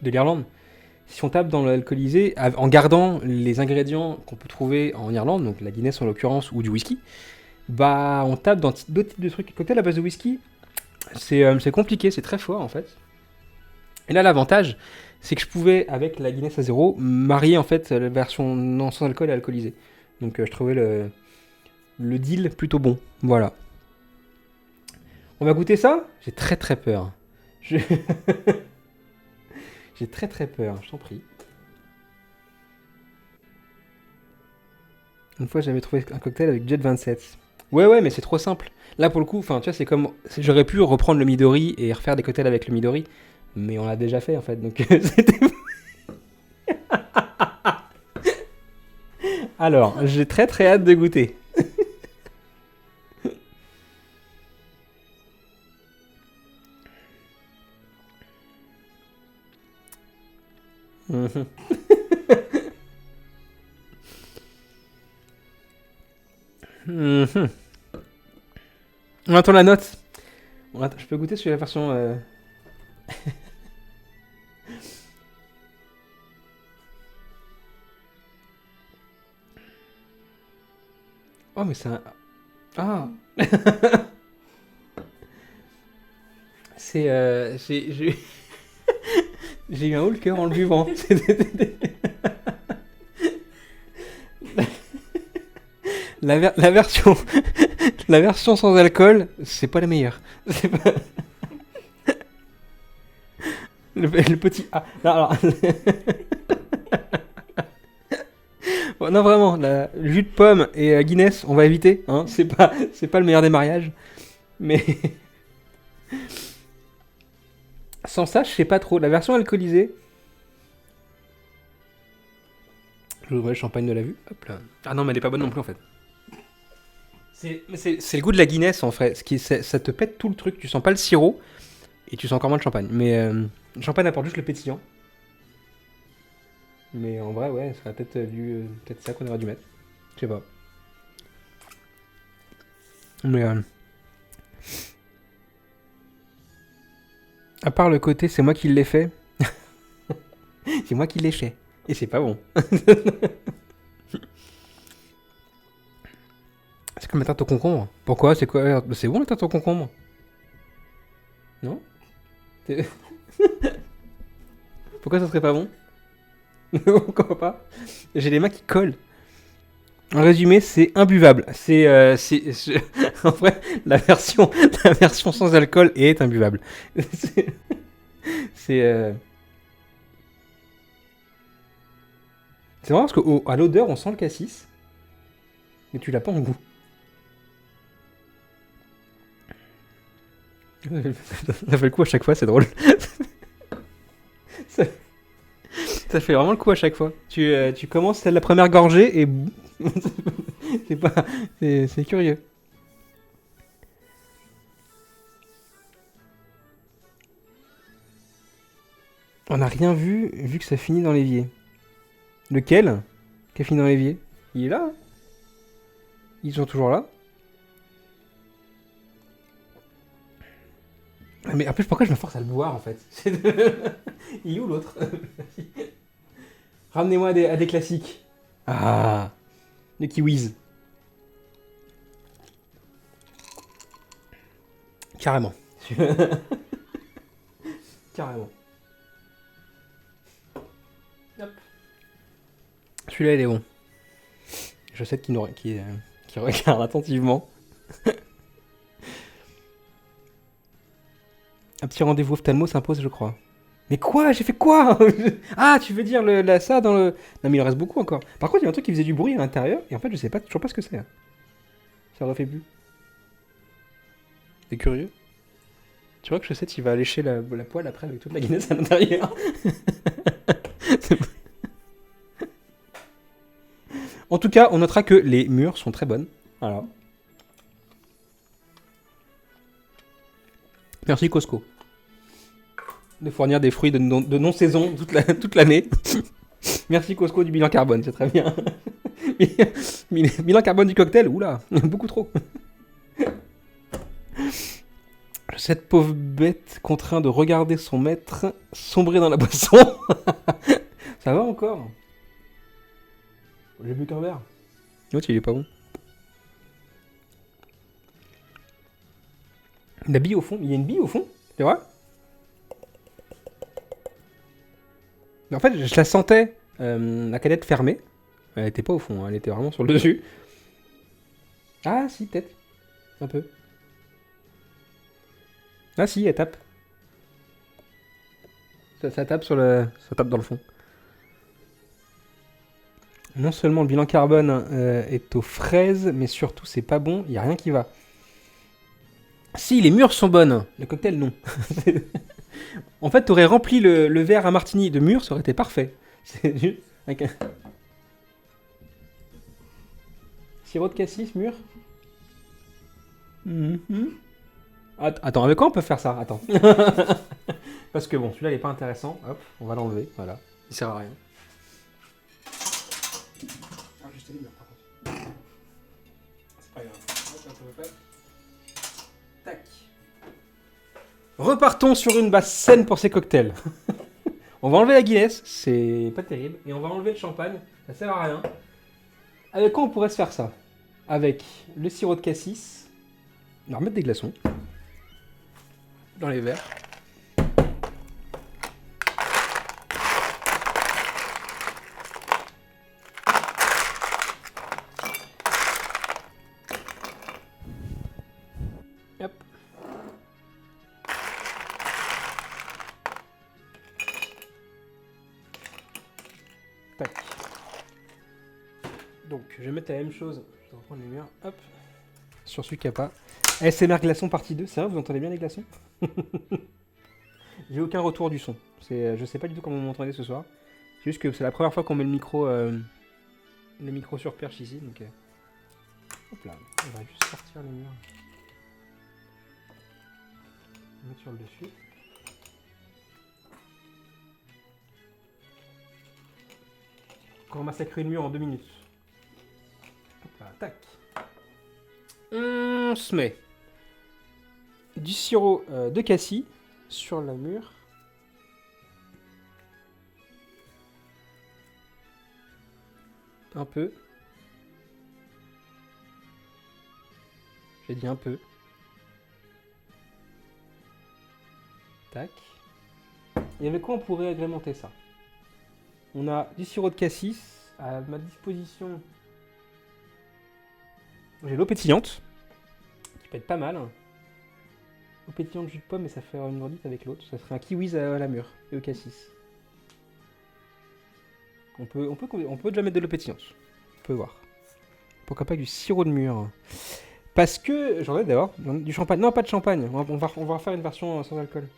l'Irlande. Si on tape dans l'alcoolisé, en gardant les ingrédients qu'on peut trouver en Irlande, donc la Guinness en l'occurrence, ou du whisky, bah on tape dans d'autres types de trucs. Cocktail à base de whisky, c'est compliqué, c'est très fort en fait. Et là l'avantage, c'est que je pouvais, avec la Guinness à zéro, marier en fait la version non sans alcool et alcoolisée. Donc je trouvais le deal plutôt bon. Voilà. On va goûter ça. J'ai très très peur. J'ai très très peur, je t'en prie. Une fois j'avais trouvé un cocktail avec Jet 27. Ouais, mais c'est trop simple. Là pour le coup, enfin tu vois, c'est comme... J'aurais pu reprendre le Midori et refaire des cocktails avec le Midori. Mais on l'a déjà fait en fait, donc c'était... Alors, j'ai très très hâte de goûter. Mhm. Mhm. On attend la note. Je peux goûter sur la version... Oh mais c'est un... Ah. C'est... J'ai eu un haut le cœur en le buvant. La version... La version sans alcool, c'est pas la meilleure. C'est pas... le petit A. Non, alors... Bon, non, vraiment, le jus de pomme et Guinness, on va éviter. Hein, c'est pas le meilleur des mariages. Mais... Sans ça, je sais pas trop. La version alcoolisée... Je vais ouvrir le champagne de la vue. Hop là. Ah non, mais elle est pas bonne non plus en fait. C'est le goût de la Guinness en fait. Ça te pète tout le truc. Tu sens pas le sirop et tu sens encore moins le champagne. Mais le champagne apporte juste le pétillant. Mais en vrai, ouais, ça serait peut-être ça qu'on aurait dû mettre. Je sais pas. Mais à part le côté, c'est moi qui l'ai fait. C'est moi qui l'ai fait. Et c'est pas bon. C'est comme la tarte au concombre. Pourquoi? C'est quoi? C'est bon la tarte au concombre? Non? Pourquoi ça serait pas bon? Pourquoi pas? J'ai les mains qui collent. En résumé, c'est imbuvable. En vrai, la version sans alcool est imbuvable. C'est c'est marrant parce qu'à l'odeur, on sent le cassis, mais tu l'as pas en goût. Ça fait le coup à chaque fois, c'est drôle. ça, ça fait vraiment le coup à chaque fois. Tu commences la première gorgée et c'est pas, c'est curieux. On n'a rien vu que ça finit dans l'évier. Lequel qui a fini dans l'évier? Il est là, hein. Ils sont toujours là. Mais en plus, pourquoi je me force à le boire en fait? Il est où l'autre? Ramenez-moi à des classiques. Ah, les kiwis. Carrément. Carrément. Hop. Celui-là, il est bon. Je sais qui regarde attentivement. Un petit rendez-vous ophtalmo s'impose, je crois. Mais quoi? J'ai fait quoi? Ah, tu veux dire ça dans le... Non, mais il en reste beaucoup encore. Par contre, il y a un truc qui faisait du bruit à l'intérieur, et en fait, je sais pas, toujours pas ce que c'est. Ça refait plus. C'est curieux. Tu vois que je sais qu'il va lécher la poêle après avec toute la Guinness à l'intérieur. En tout cas, on notera que les mûres sont très bonnes. Voilà. Merci Costco de fournir des fruits de non-saison toute l'année. Merci Costco du bilan carbone, c'est très bien. Bilan carbone du cocktail, oula, beaucoup trop. Cette pauvre bête contraint de regarder son maître sombrer dans la boisson. Ça va encore? J'ai bu qu'un verre. L'autre, il est pas bon. La bille au fond. Il y a une bille au fond? C'est vrai? Mais en fait, je la sentais, la canette fermée. Elle était pas au fond, hein, elle était vraiment sur le dessus. Ah si, peut-être. Un peu. Ah si, elle tape. Ça tape sur le... Ça tape dans le fond. Non seulement le bilan carbone est aux fraises, mais surtout c'est pas bon, il n'y a rien qui va. Si, les mûres sont bonnes, le cocktail non. En fait, t'aurais rempli le verre à martini de mûres, ça aurait été parfait. C'est juste avec un... Sirop de cassis, mûre. Attends, avec quoi on peut faire ça? Attends. Parce que bon, celui-là il est pas intéressant. Hop, on va l'enlever, voilà. Il sert à rien. Juste les murs par contre. C'est pas grave. Tac. Repartons sur une base saine pour ces cocktails. On va enlever la Guinness, c'est pas terrible. Et on va enlever le champagne, ça sert à rien. Avec quoi on pourrait se faire ça? Avec le sirop de cassis. On va remettre des glaçons. Dans les verres. Hop. Tac. Donc, je vais mettre la même chose. Je vais reprendre les murs. Hop. Sur celui qui a pas. ASMR glaçon partie 2. C'est vrai, vous entendez bien les glaçons? J'ai aucun retour du son. Je sais pas du tout comment vous m'entendez ce soir. C'est juste que c'est la première fois qu'on met le micro sur perche ici. Donc, hop là. On va juste sortir les murs. Mettre sur le dessus. On va massacrer une mur en 2 minutes. Hop là, tac. On se met du sirop de cassis sur la mûre. Un peu. J'ai dit un peu. Tac. Et avec quoi on pourrait agrémenter ça? On a du sirop de cassis à ma disposition. J'ai l'eau pétillante, qui peut être pas mal. L'eau pétillante jus de pomme, mais ça fait une redite avec l'autre. Ça serait un kiwis à la mûre et au cassis. On peut déjà mettre de l'eau pétillante. On peut voir. Pourquoi pas du sirop de mûre? Parce que j'en ai d'abord du champagne. Non, pas de champagne. On va faire une version sans alcool.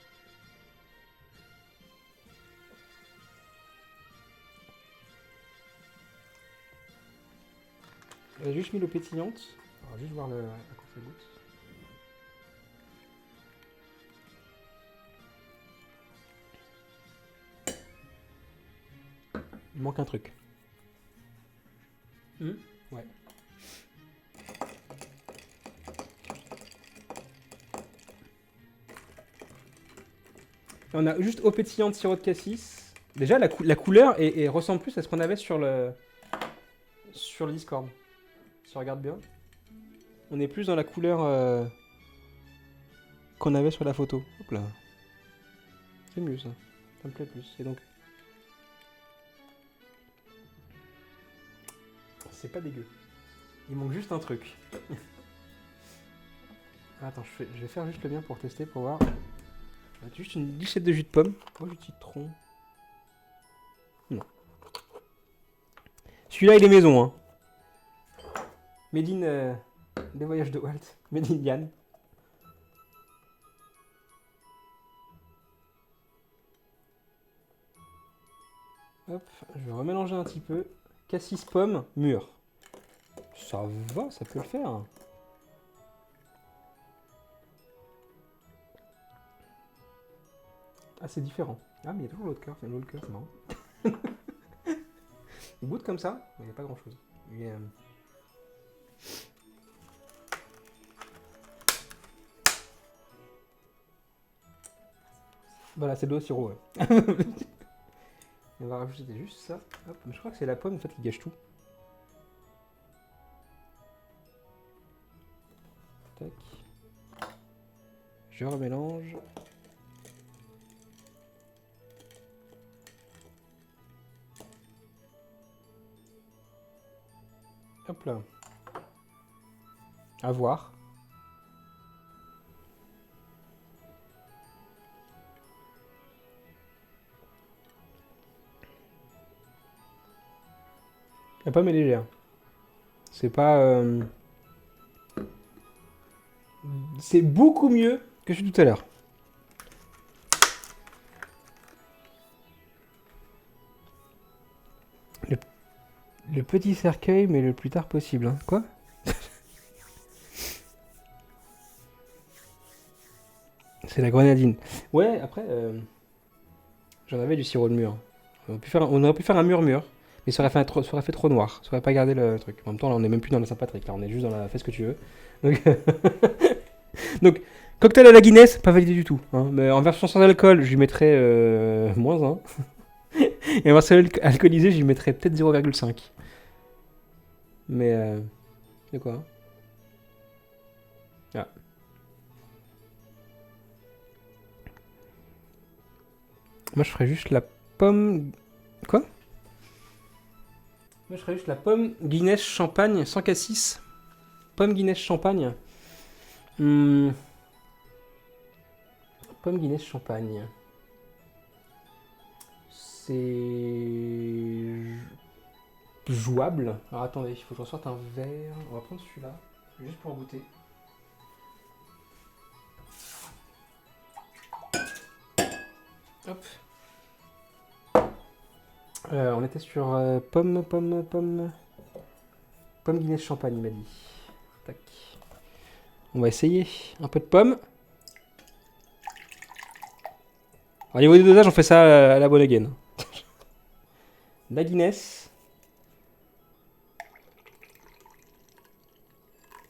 J'ai juste mis l'eau pétillante. On va juste voir à quoi ça goûte. Il manque un truc. Ouais. On a juste eau pétillante, sirop de cassis. Déjà, la couleur ressemble plus à ce qu'on avait sur le Discord. Si on regarde bien. On est plus dans la couleur qu'on avait sur la photo. Hop là. C'est mieux ça. Ça me plaît plus. Et donc... C'est pas dégueu. Il manque juste un truc. Attends, je vais faire juste le mien pour tester, pour voir. Juste une lichette de jus de pomme. Moi, jus de citron. Non. Celui-là, il est maison, hein. Made in des voyages de Walt. Made in Yann. Hop, je vais remélanger un petit peu. Cassis pomme, mûr. Ça va, ça peut le faire. Ah, c'est différent. Ah, mais il y a toujours l'autre cœur, c'est marrant. Il goûte comme ça, mais il n'y a pas grand chose. Voilà, c'est de l'eau au sirop. Ouais. On va rajouter juste ça. Hop, mais je crois que c'est la pomme en fait qui gâche tout. Tac. Je remélange. Hop là. À voir. La pomme est légère. C'est pas... C'est beaucoup mieux que celui tout à l'heure. Le petit cercueil, mais le plus tard possible. Hein. Quoi? C'est la grenadine. Ouais, après, j'en avais du sirop de mûr. On aurait pu faire un mûr-mûr. Mais ça aurait fait trop noir. Ça aurait pas gardé le truc. En même temps, là, on est même plus dans la Saint-Patrick. Là, on est juste dans la fais ce que tu veux. Donc, donc cocktail à la Guinness, pas validé du tout. Hein. Mais en version sans alcool, je lui mettrais -1. Et en version alcoolisée, je lui mettrais peut-être 0,5. Mais c'est quoi? Ah. Moi, je ferais juste la pomme. Quoi? Moi, je ferais juste la pomme Guinness champagne sans cassis. Pomme Guinness champagne. Pomme Guinness champagne. C'est jouable. Alors attendez, il faut que je ressorte un verre. On va prendre celui-là, juste pour goûter. Hop. On était sur pomme Guinness champagne, il m'a dit. Tac. On va essayer un peu de pomme. Alors, niveau du dosage, on fait ça à la bonne again. La Guinness.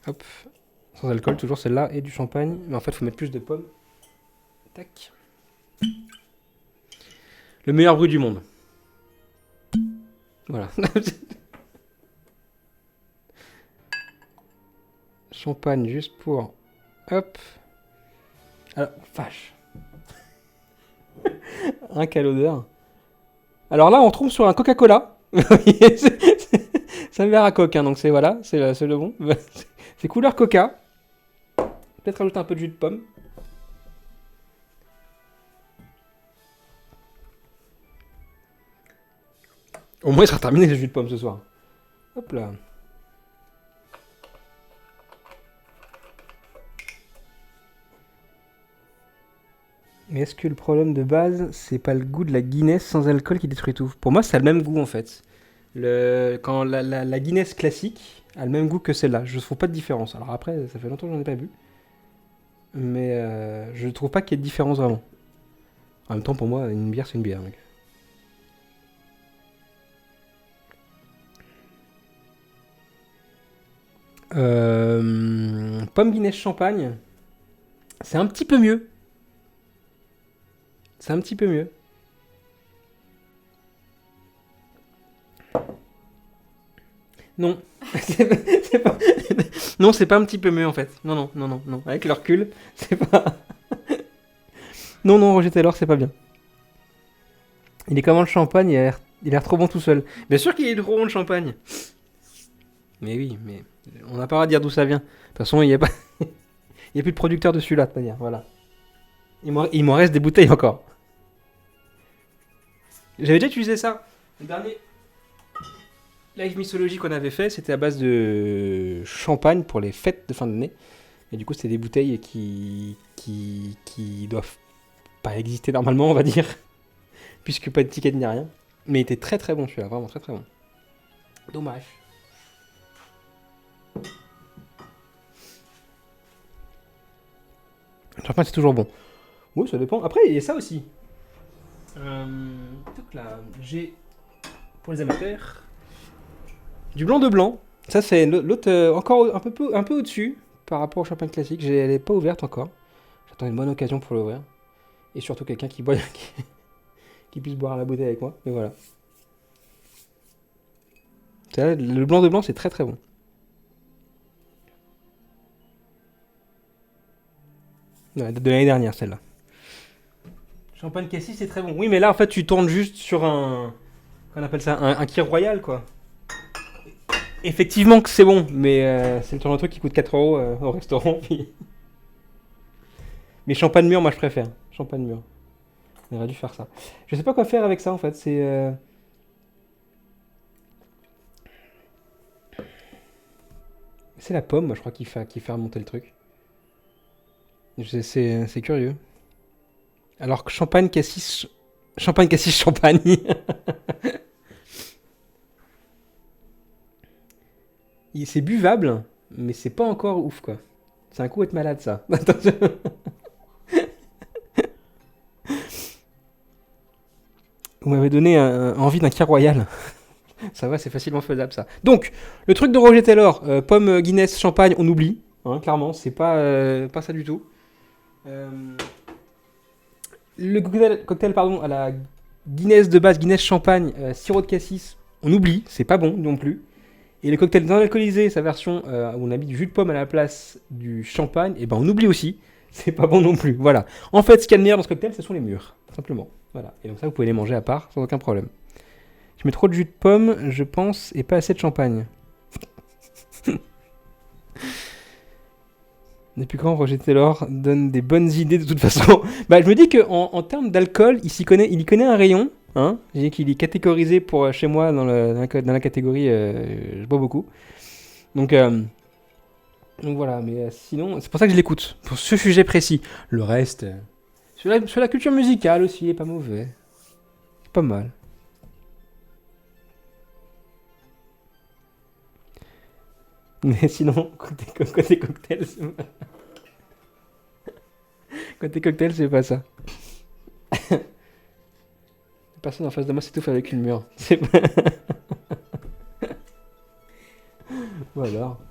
Hop. Sans alcool, toujours celle-là, et du champagne. Mais en fait, il faut mettre plus de pommes. Tac. Le meilleur bruit du monde. Voilà. Champagne juste pour... Hop. Alors, vache. Un quelle odeur. Alors là, on tombe sur un Coca-Cola. C'est un verre à coke, hein, donc c'est voilà, c'est le bon. C'est couleur Coca. Peut-être rajouter un peu de jus de pomme. Au moins, il sera terminé le jus de pomme ce soir. Hop là. Mais est-ce que le problème de base, c'est pas le goût de la Guinness sans alcool qui détruit tout? Pour moi, ça a le même goût en fait. Quand la Guinness classique a le même goût que celle-là. Je ne trouve pas de différence. Alors après, ça fait longtemps que j'en ai pas bu. Mais je ne trouve pas qu'il y ait de différence vraiment. En même temps, pour moi, une bière, c'est une bière, mec. Pomme Guinness champagne. C'est un petit peu mieux. C'est un petit peu mieux. Non. C'est pas... Non, c'est pas un petit peu mieux en fait. Non. Avec le recul, c'est pas... Non, Roger Taylor, c'est pas bien. Il est comment le champagne? Il a l'air trop bon tout seul. Bien sûr qu'il est trop bon le champagne. Mais oui, mais on n'a pas à dire d'où ça vient. De toute façon, il n'y a pas... Il n'y a plus de producteur dessus là, de toute manière. Voilà. Il m'en reste des bouteilles encore. J'avais déjà utilisé ça. Le dernier live mixologie qu'on avait fait, c'était à base de champagne pour les fêtes de fin d'année. Et du coup, c'était des bouteilles qui doivent pas exister normalement, on va dire. Puisque pas d'étiquette ni rien. Mais il était très très bon celui-là, vraiment très très bon. Dommage. Le champagne c'est toujours bon. Oui, ça dépend. Après, il y a ça aussi. Donc là, j'ai pour les amateurs du blanc de blanc. Ça c'est l'autre encore un peu au-dessus par rapport au champagne classique. Elle est pas ouverte encore. J'attends une bonne occasion pour l'ouvrir. Et surtout quelqu'un qui boit qui puisse boire la bouteille avec moi. Mais voilà. Le blanc de blanc c'est très très bon. Ouais, de l'année dernière celle-là. Champagne cassis c'est très bon. Oui mais là en fait tu tournes juste sur un... Qu'on appelle ça un kir royal quoi. Effectivement que c'est bon, mais c'est le genre de truc qui coûte 4 euros au restaurant. Puis... Mais champagne mûr, moi je préfère. Champagne mûr. On aurait dû faire ça. Je sais pas quoi faire avec ça en fait. C'est la pomme, moi je crois, qui fait remonter le truc. C'est curieux. Alors que champagne cassis. Champagne cassis champagne. C'est buvable, mais c'est pas encore ouf quoi. C'est un coup être malade ça. Attention. Vous m'avez donné envie d'un kir royal. Ça va, c'est facilement faisable ça. Donc, le truc de Roger Taylor, pomme Guinness champagne, on oublie. Hein, clairement, c'est pas ça du tout. Le cocktail pardon, à la Guinness de base, Guinness champagne, sirop de cassis, on oublie, c'est pas bon non plus. Et le cocktail non alcoolisé, sa version où on a mis du jus de pomme à la place du champagne, et ben on oublie aussi, c'est pas bon non plus. Voilà. En fait, ce qu'il y a de meilleur dans ce cocktail, ce sont les mûres, simplement. Voilà. Et donc ça, vous pouvez les manger à part, sans aucun problème. Je mets trop de jus de pomme, je pense, et pas assez de champagne. Depuis quand Roger Taylor donne des bonnes idées de toute façon. Bah, je me dis qu'en termes d'alcool, il y connaît un rayon. Hein. Je dis qu'il est catégorisé pour chez moi dans la catégorie je bois beaucoup. Donc voilà, mais sinon, c'est pour ça que je l'écoute, pour ce sujet précis. Le reste, sur la culture musicale aussi, il est pas mauvais. C'est pas mal. Mais sinon, côté cocktail, côté cocktail, c'est pas ça. Personne en face de moi s'étouffe avec une mûre. C'est pas... Ou alors...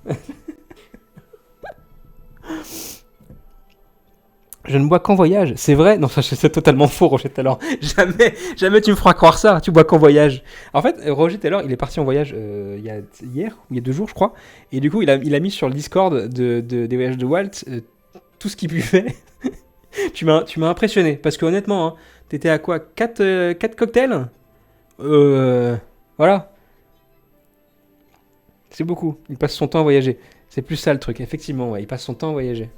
Je ne bois qu'en voyage. C'est vrai? Non, ça c'est totalement faux, Roger Taylor. Jamais tu me feras croire ça. Tu bois qu'en voyage. En fait, Roger Taylor, il est parti en voyage il y a 2 jours, je crois. Et du coup, il a mis sur le Discord des voyages de Walt tout ce qu'il buvait. Tu m'as impressionné. Parce que honnêtement, hein, t'étais à quoi 4 cocktails Voilà. C'est beaucoup. Il passe son temps à voyager. C'est plus ça le truc. Effectivement, ouais. Il passe son temps à voyager.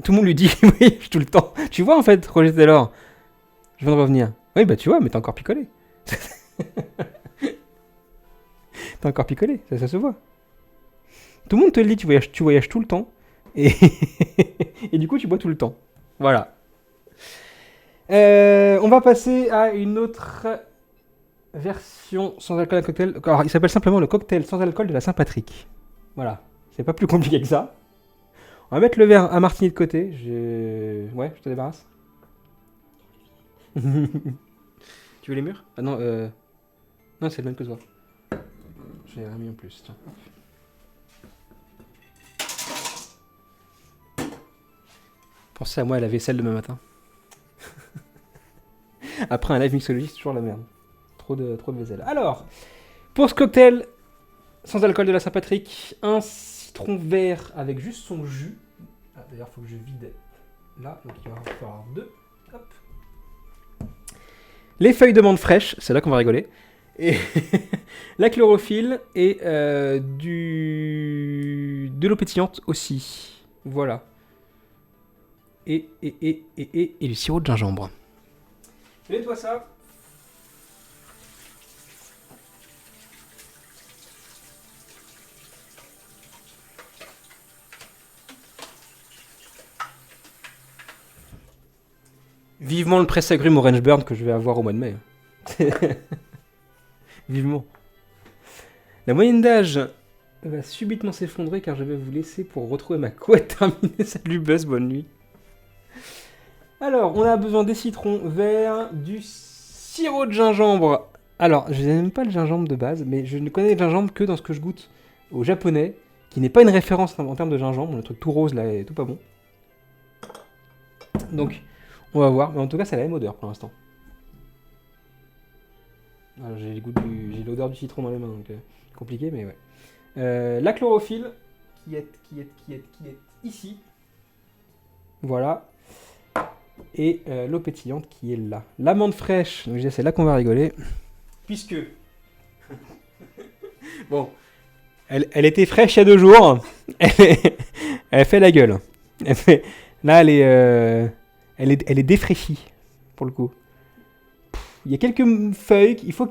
Tout le monde lui dit oui tout le temps. Tu vois en fait, Roger Taylor, je viens de revenir. Oui bah tu vois, mais t'as encore picolé. T'as encore picolé, ça se voit. Tout le monde te le dit, tu voyages tout le temps. Et, et du coup tu bois tout le temps. Voilà. On va passer à une autre version sans alcool à cocktail. Alors il s'appelle simplement le cocktail sans alcool de la Saint-Patrick. Voilà. C'est pas plus compliqué que ça. On va mettre le verre à martini de côté. Ouais, je te débarrasse. Tu veux les murs? Ah non, non, c'est le même que toi. J'ai remis en plus, tiens. Pensez à moi à la vaisselle demain matin. Après un live mixologie, c'est toujours la merde. Trop de vaisselle. Alors, pour ce cocktail sans alcool de la Saint-Patrick, un citron vert avec juste son jus. Ah, d'ailleurs, il faut que je vide là, donc il va en falloir 2. Hop. Les feuilles de menthe fraîches, c'est là qu'on va rigoler. Et La chlorophylle et de l'eau pétillante aussi. Voilà. Et du sirop de gingembre. Mets-toi ça. Vivement le presse agrumes Orange Burn que je vais avoir au mois de mai. Vivement. La moyenne d'âge va subitement s'effondrer car je vais vous laisser pour retrouver ma couette terminée. Salut Buzz, bonne nuit. Alors, on a besoin des citrons verts, du sirop de gingembre. Alors, je n'aime pas le gingembre de base, mais je ne connais le gingembre que dans ce que je goûte au japonais, qui n'est pas une référence en termes de gingembre. Le truc tout rose là est tout pas bon. Donc, on va voir. Mais en tout cas, c'est la même odeur pour l'instant. J'ai l'odeur du citron dans les mains, donc compliqué, mais ouais. La chlorophylle, qui est ici. Voilà. Et l'eau pétillante qui est là. L'amande fraîche, donc c'est là qu'on va rigoler. Puisque... bon, elle était fraîche il y a 2 jours. Elle fait la gueule. Là, elle est défraîchie, pour le coup. Il y a quelques feuilles. Il faut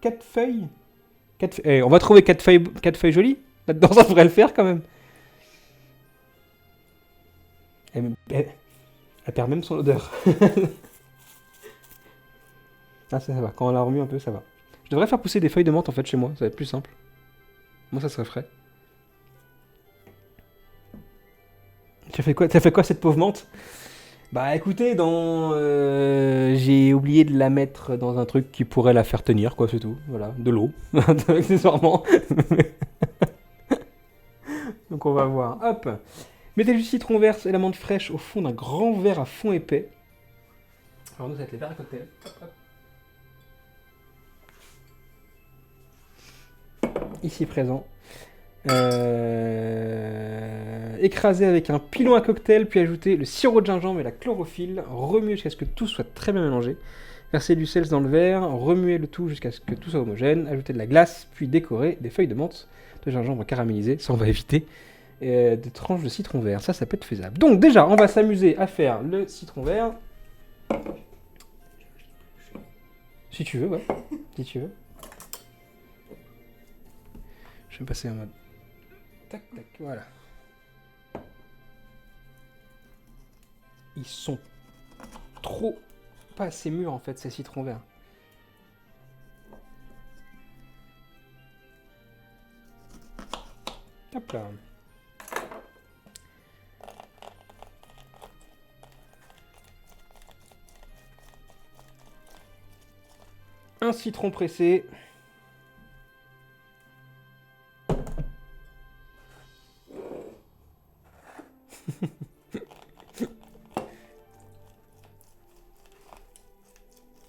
4 feuilles. On va trouver 4 feuilles jolies. Là-dedans, ça devrait le faire quand même. Elle perd même son odeur. Ah, ça va. Quand on la remue un peu, ça va. Je devrais faire pousser des feuilles de menthe en fait chez moi. Ça va être plus simple. Moi, ça serait frais. T'as fait quoi cette pauvre menthe? Bah écoutez, j'ai oublié de la mettre dans un truc qui pourrait la faire tenir, quoi, c'est tout. Voilà, de l'eau, accessoirement. Donc on va voir. Hop. Mettez du citron vert et la menthe fraîche au fond d'un grand verre à fond épais. Alors nous, ça va être les verres à cocktail. Hop, hop. Ici présent. Écraser avec un pilon à cocktail, puis ajouter le sirop de gingembre et la chlorophylle. Remuer jusqu'à ce que tout soit très bien mélangé. Verser du sel dans le verre, remuer le tout jusqu'à ce que tout soit homogène. Ajouter de la glace, puis décorer des feuilles de menthe, de gingembre caramélisé. Ça, on va éviter. Des tranches de citron vert. Ça peut être faisable. Donc déjà, on va s'amuser à faire le citron vert. Si tu veux, ouais. Si tu veux. Je vais passer en mode... Tac, tac, voilà. Ils sont trop pas assez mûrs en fait, ces citrons verts. Hop là. Un citron pressé.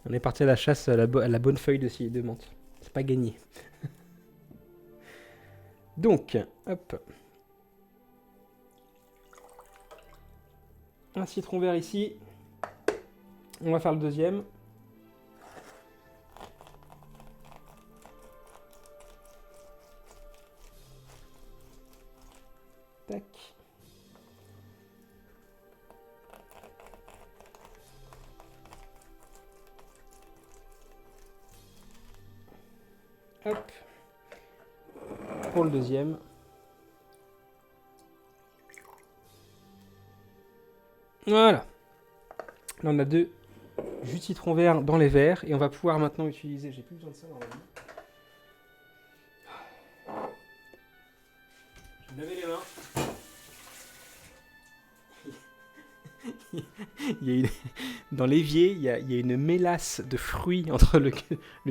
On est parti à la chasse à la bonne feuille de menthe. C'est pas gagné. Donc, hop. Un citron vert ici. On va faire le deuxième. Tac. Hop. Pour le deuxième. Voilà. Là, on a 2 jus de citron vert dans les verres. Et on va pouvoir maintenant utiliser... J'ai plus besoin de ça normalement. Je vais me laver les mains. Dans l'évier, il y a une mélasse de fruits entre le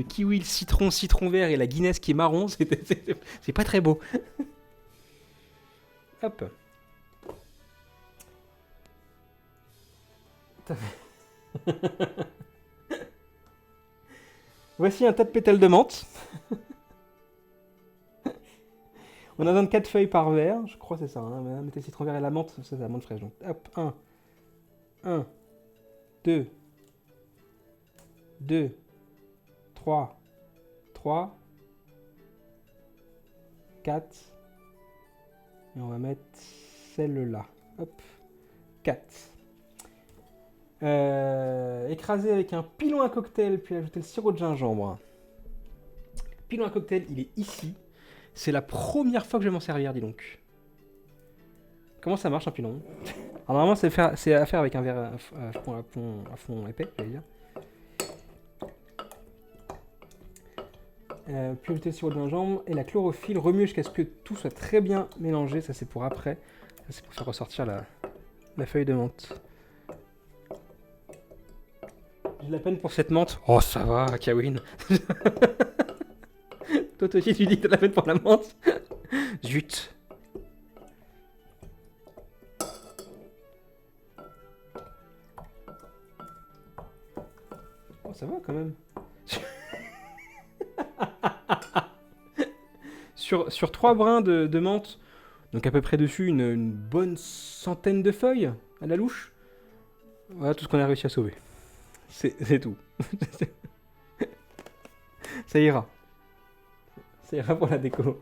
kiwi, le citron vert et la Guinness qui est marron. C'est pas très beau. Hop. Voici un tas de pétales de menthe. On a 24 feuilles par verre, je crois que c'est ça. Hein. Mettez le citron vert et la menthe, c'est la menthe fraîche. Donc, hop, 1, 2, 3, 4. Et on va mettre celle-là. Hop. 4. Écraser avec un pilon à cocktail, puis ajouter le sirop de gingembre. Le pilon à cocktail, il est ici. C'est la première fois que je vais m'en servir, dis donc. Comment ça marche un pilon? Alors, normalement, c'est à faire avec un verre à fond épais, j'allais dire. Puis ajouter le sirop de gingembre et la chlorophylle. Remuer jusqu'à ce que tout soit très bien mélangé. Ça, c'est pour après. Ça, c'est pour faire ressortir la feuille de menthe. J'ai de la peine pour cette menthe. Oh, ça va, Kawin. Toi aussi, tu dis que t'as de la peine pour la menthe. Zut. Oh, ça va quand même. Sur 3 brins de menthe, donc à peu près dessus une bonne centaine de feuilles à la louche. Voilà tout ce qu'on a réussi à sauver. C'est tout. Ça ira. Ça ira pour la déco.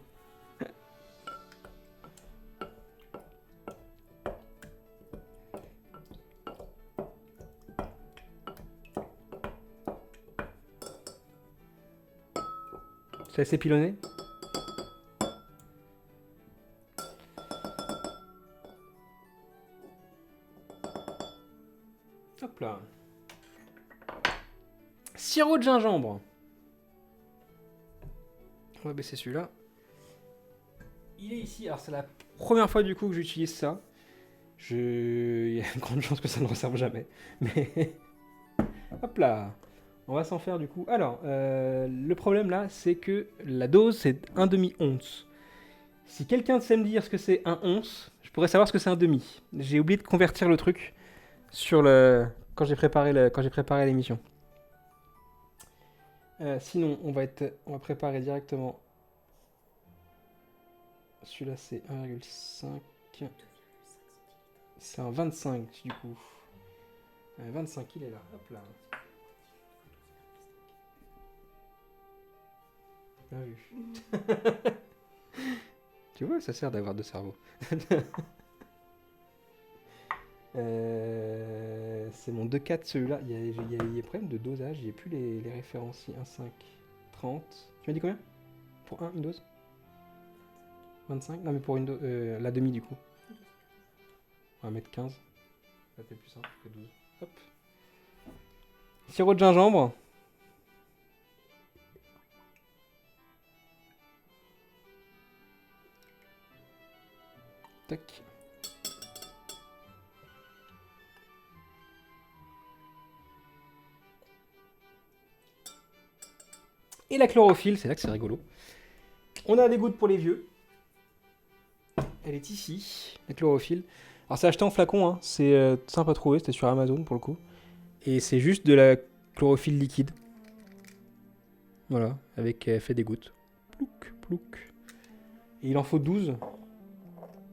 C'est assez pilonné. Hop là. Sirop de gingembre. On va baisser celui-là. Il est ici. Alors c'est la première fois du coup que j'utilise ça. Il y a une grande chance que ça ne resserve jamais. Mais hop là. On va s'en faire du coup. Alors, le problème là, c'est que la dose c'est un demi-once. Si quelqu'un sait me dire ce que c'est un once, je pourrais savoir ce que c'est un demi. J'ai oublié de convertir le truc sur quand j'ai préparé l'émission. Sinon, on va préparer directement. Celui-là, c'est 1,5. C'est un 25 du coup. 25, il est là. Hop là. Bien vu. Tu vois, ça sert d'avoir deux cerveaux. C'est mon 2,4 celui-là. Il y a des problèmes de dosage. Il n'y a plus les références. 1,5, 30. Tu m'as dit combien? Pour une dose 25? Non, mais pour la demi du coup. On va mettre 15. Ça fait plus simple que 12. Hop. Sirop de gingembre. Tac. Et la chlorophylle, c'est là que c'est rigolo. On a des gouttes pour les vieux. Elle est ici, la chlorophylle. Alors c'est acheté en flacon, hein. C'est simple à trouver, c'était sur Amazon pour le coup. Et c'est juste de la chlorophylle liquide. Voilà, avec fait des gouttes. Plouc, plouc. Et il en faut 12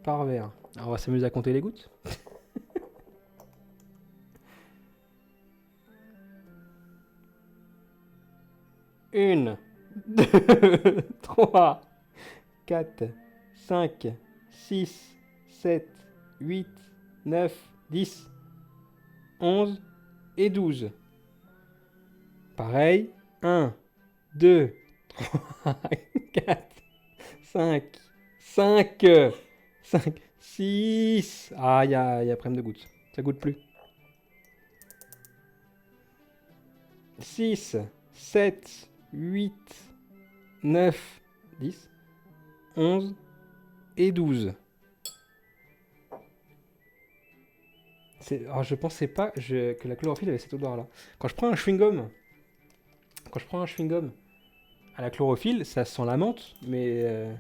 par verre. Alors on va s'amuser à compter les gouttes. 1, 2, 3, 4, 5, 6, 7, 8, 9, 10, 11 et 12. Pareil. 1, 2, 3, 4, 5, 6. Ah, il y a problème de gouttes. Ça goûte plus. 6, 7, 8, 9, 10, 11 et 12. Alors je pensais pas que la chlorophylle avait cette odeur-là. Quand je prends un chewing-gum à la chlorophylle, ça sent la menthe, mais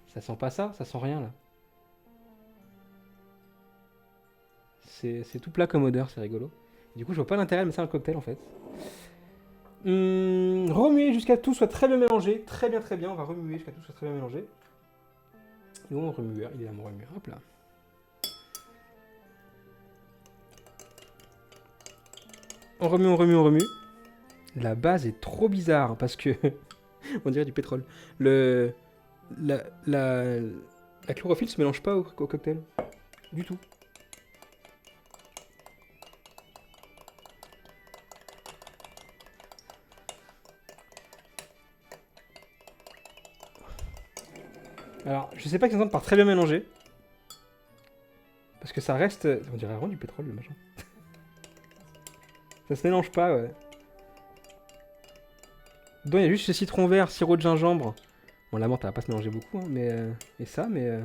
ça sent pas ça sent rien là. C'est tout plat comme odeur, c'est rigolo. Du coup, je vois pas l'intérêt de mettre ça dans le cocktail en fait. Remuer jusqu'à tout soit très bien mélangé. Très bien, très bien. On va remuer jusqu'à tout soit très bien mélangé. Et mon remueur, il est là mon remueur. Hop là. On remue, on remue, on remue. La base est trop bizarre parce que on dirait du pétrole. la, la, la chlorophylle se mélange pas au cocktail. Du tout. Alors, je sais pas qu'ils entendent par très bien mélanger. Parce que ça reste... On dirait vraiment du pétrole, le machin. Ça se mélange pas, ouais. Donc, il y a juste ce citron vert, sirop de gingembre. Bon, la menthe, elle va pas se mélanger beaucoup, hein, mais... et ça, mais...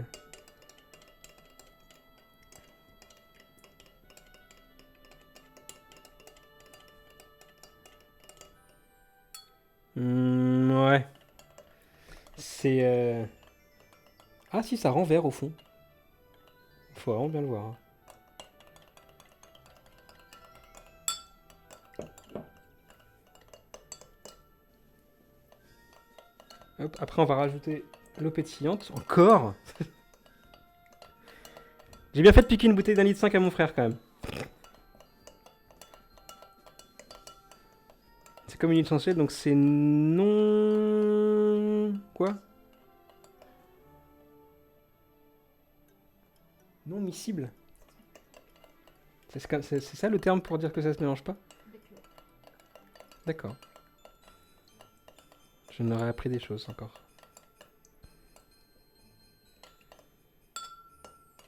ouais. C'est... Ah si, ça rend vert au fond. Faut vraiment bien le voir. Hein. Hop, après, on va rajouter l'eau pétillante. Encore. J'ai bien fait de piquer une bouteille d'1,5 litre à mon frère, quand même. C'est comme une huile essentielle, donc c'est non... Quoi? Non miscible. C'est ça le terme pour dire que ça se mélange pas? D'accord. Je n'aurais appris des choses encore.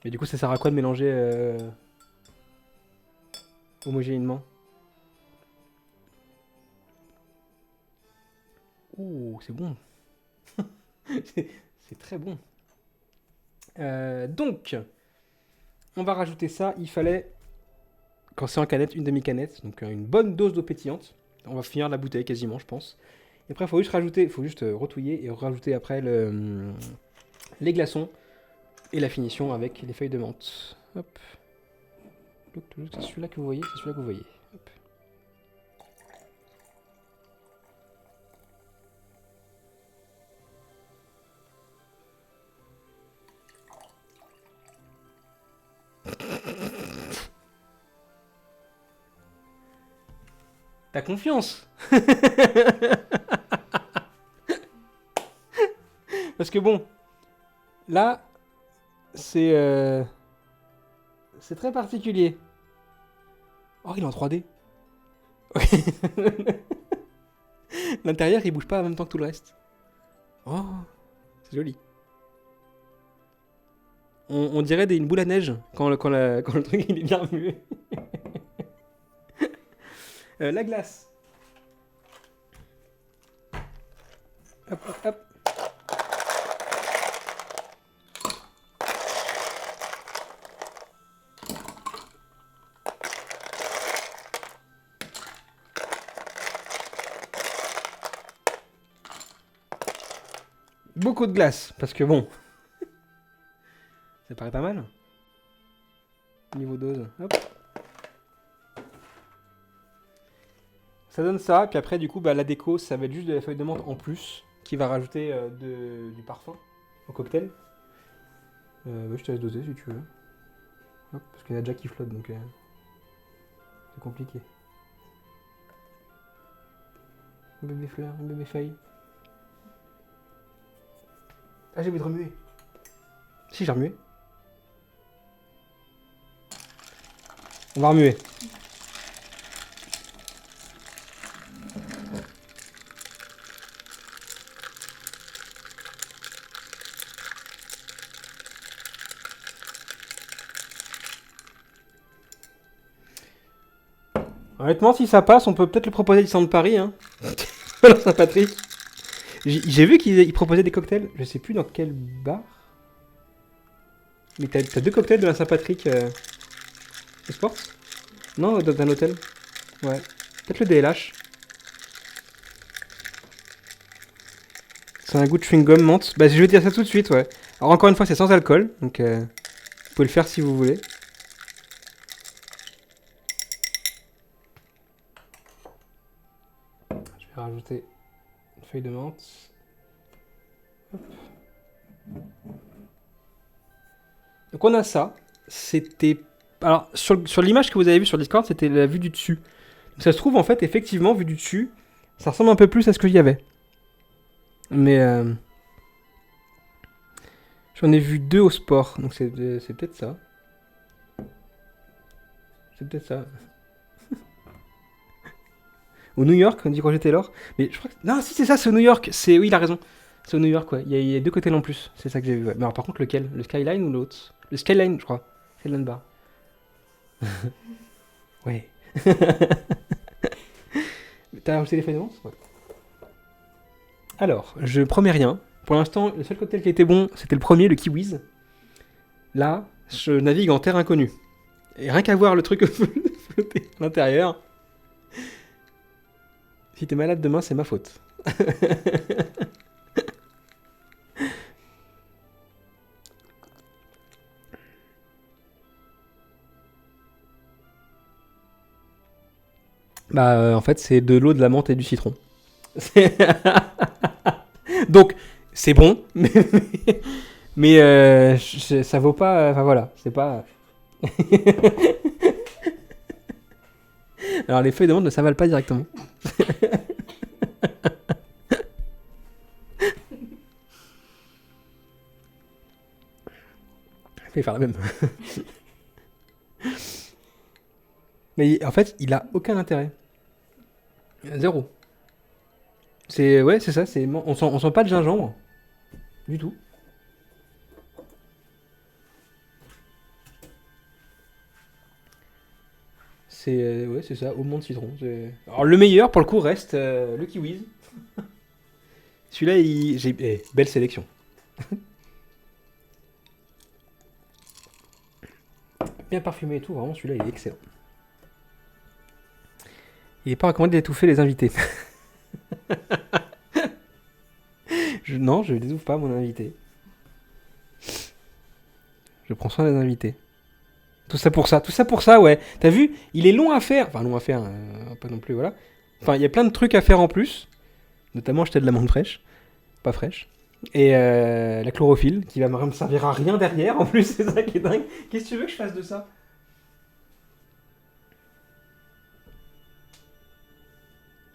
Mais du coup, ça sert à quoi de mélanger homogénément? Ouh, c'est bon. C'est très bon. Donc, on va rajouter ça. Il fallait, quand c'est en canette, une demi-canette. Donc une bonne dose d'eau pétillante. On va finir la bouteille quasiment, je pense. Et après, il faut juste rajouter, il faut juste retouiller et rajouter après les glaçons et la finition avec les feuilles de menthe. Hop. C'est celui-là que vous voyez, c'est celui-là que vous voyez. Hop. T'as confiance. Parce que bon, là, c'est très particulier. Oh, il est en 3D. L'intérieur, il bouge pas en même temps que tout le reste. Oh, c'est joli. On dirait une boule à neige quand le truc il est bien muet. La glace. Hop, hop, hop. Beaucoup de glace, parce que bon, ça paraît pas mal. Niveau dose, hop. Ça donne ça, puis après du coup bah, la déco ça va être juste de la feuille de menthe en plus qui va rajouter du parfum au cocktail. Ouais, je te laisse doser si tu veux. Hop, parce qu'il y en a déjà qui flottent donc c'est compliqué. Un bébé fleur, un bébé feuille. Ah j'ai oublié de remuer. Si j'ai remué. On va remuer. Honnêtement, si ça passe, on peut peut-être le proposer à Disneyland Paris, hein. Alors Saint-Patrick. J'ai vu qu'ils proposaient des cocktails, je sais plus dans quel bar. Mais t'as deux cocktails de la Saint-Patrick Sports? Non, dans un hôtel. Ouais. Peut-être le DLH. C'est un goût de chewing-gum menthe. Bah, je vais dire ça tout de suite, ouais. Alors, encore une fois, c'est sans alcool, donc vous pouvez le faire si vous voulez. Je vais rajouter une feuille de menthe. Hop. Donc, on a ça. C'était. Alors, sur l'image que vous avez vue sur Discord, c'était la vue du dessus. Donc, ça se trouve, en fait, effectivement, vue du dessus, ça ressemble un peu plus à ce qu'il y avait. Mais J'en ai vu 2 au sport, donc c'est peut-être ça. C'est peut-être ça. Au New York, on dit Roger Taylor. Mais je crois que... Non, si c'est ça, c'est au New York. Oui, il a raison. C'est au New York, ouais. Il y a 2 côtés en plus. C'est ça que j'ai vu, ouais. Mais alors, par contre, lequel? Le Skyline ou l'autre? Le Skyline, je crois. Skyline Bar. Ouais. T'as rajouté les feuilles d'avance? Ouais. Alors, je promets rien. Pour l'instant, le seul cocktail qui a été bon, c'était le premier, le Kiwis. Là, je navigue en terre inconnue. Et rien qu'à voir le truc flotter à l'intérieur. Si t'es malade demain, c'est ma faute. En fait, c'est de l'eau, de la menthe et du citron. Donc, c'est bon, mais ça vaut pas. Enfin voilà, c'est pas. Alors, les feuilles de menthe ne s'avalent pas directement. Je vais faire la même. Mais en fait, il a aucun intérêt. Zéro. Ouais, c'est ça. On sent pas de gingembre du tout. Ouais, c'est ça, aumône de citron. Alors le meilleur pour le coup reste le Kiwis. Celui-là, belle sélection. Bien parfumé et tout, vraiment celui-là il est excellent. Il n'est pas recommandé d'étouffer les invités. Non, je n'étouffe pas mon invité. Je prends soin des invités. Tout ça pour ça, ouais. T'as vu, il est long à faire. Enfin, long à faire, pas non plus, voilà. Enfin, il y a plein de trucs à faire en plus. Notamment acheter de la menthe fraîche. Pas fraîche. Et la chlorophylle, qui va me servir à rien derrière, en plus, c'est ça qui est dingue. Qu'est-ce que tu veux que je fasse de ça?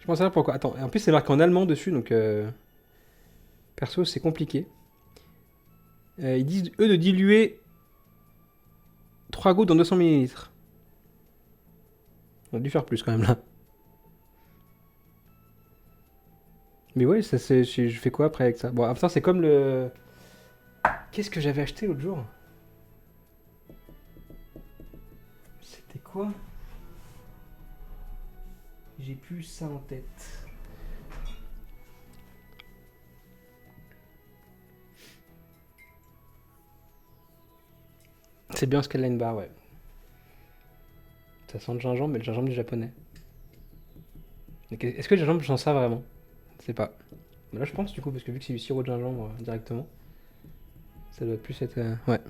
Je pense savoir pourquoi. Attends, en plus, c'est marqué en allemand dessus, donc... Perso, c'est compliqué. Ils disent, eux, de diluer 3 gouttes dans 200 millilitres. On a dû faire plus, quand même, là. Mais ouais, ça, je fais quoi après avec ça? Bon, après, c'est comme le... Qu'est-ce que j'avais acheté l'autre jour? C'était quoi? J'ai plus ça en tête. C'est bien Skyline Bar, ouais. Ça sent le gingembre, mais le gingembre du japonais. Est-ce que le gingembre sent ça vraiment? Je sais pas. Mais là, je pense du coup, parce que vu que c'est du sirop de gingembre directement, ça doit plus être. Ouais.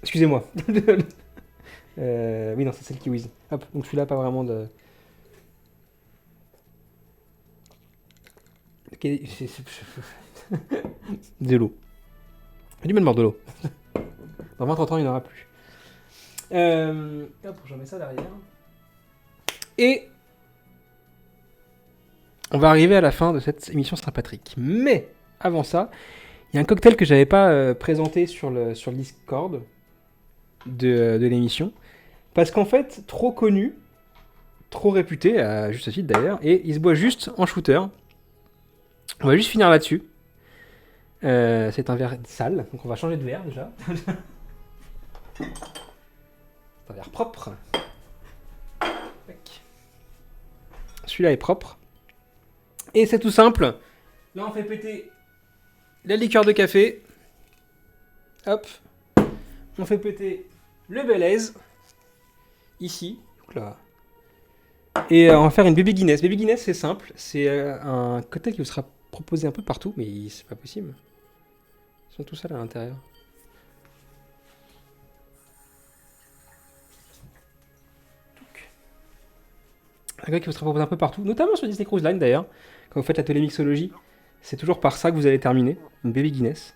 Excusez-moi. Oui, non, ça c'est le Kiwis. Hop, donc celui-là, pas vraiment de. De l'eau. J'ai du mal boire de l'eau. Dans 20-30 ans, il n'y en aura plus. Hop, je remets ça derrière. Et on va arriver à la fin de cette émission Saint-Patrick. Mais avant ça, il y a un cocktail que j'avais pas présenté sur le Discord de l'émission. Parce qu'en fait, trop connu, trop réputé, à juste titre d'ailleurs, et il se boit juste en shooter. On va juste finir là-dessus. C'est un verre sale, donc on va changer de verre déjà. C'est un verre propre. Celui-là est propre. Et c'est tout simple. Là, on fait péter la liqueur de café. Hop. On fait péter le Belaise. Ici. Donc là. Et on va faire une Baby Guinness. Baby Guinness, c'est simple. C'est un cocktail qui vous sera proposé un peu partout, mais c'est pas possible. Ils sont tous sales à l'intérieur. Un cocktail qui vous sera proposé un peu partout, notamment sur Disney Cruise Line d'ailleurs. Quand vous faites l'atelier mixologie, c'est toujours par ça que vous allez terminer. Une Baby Guinness.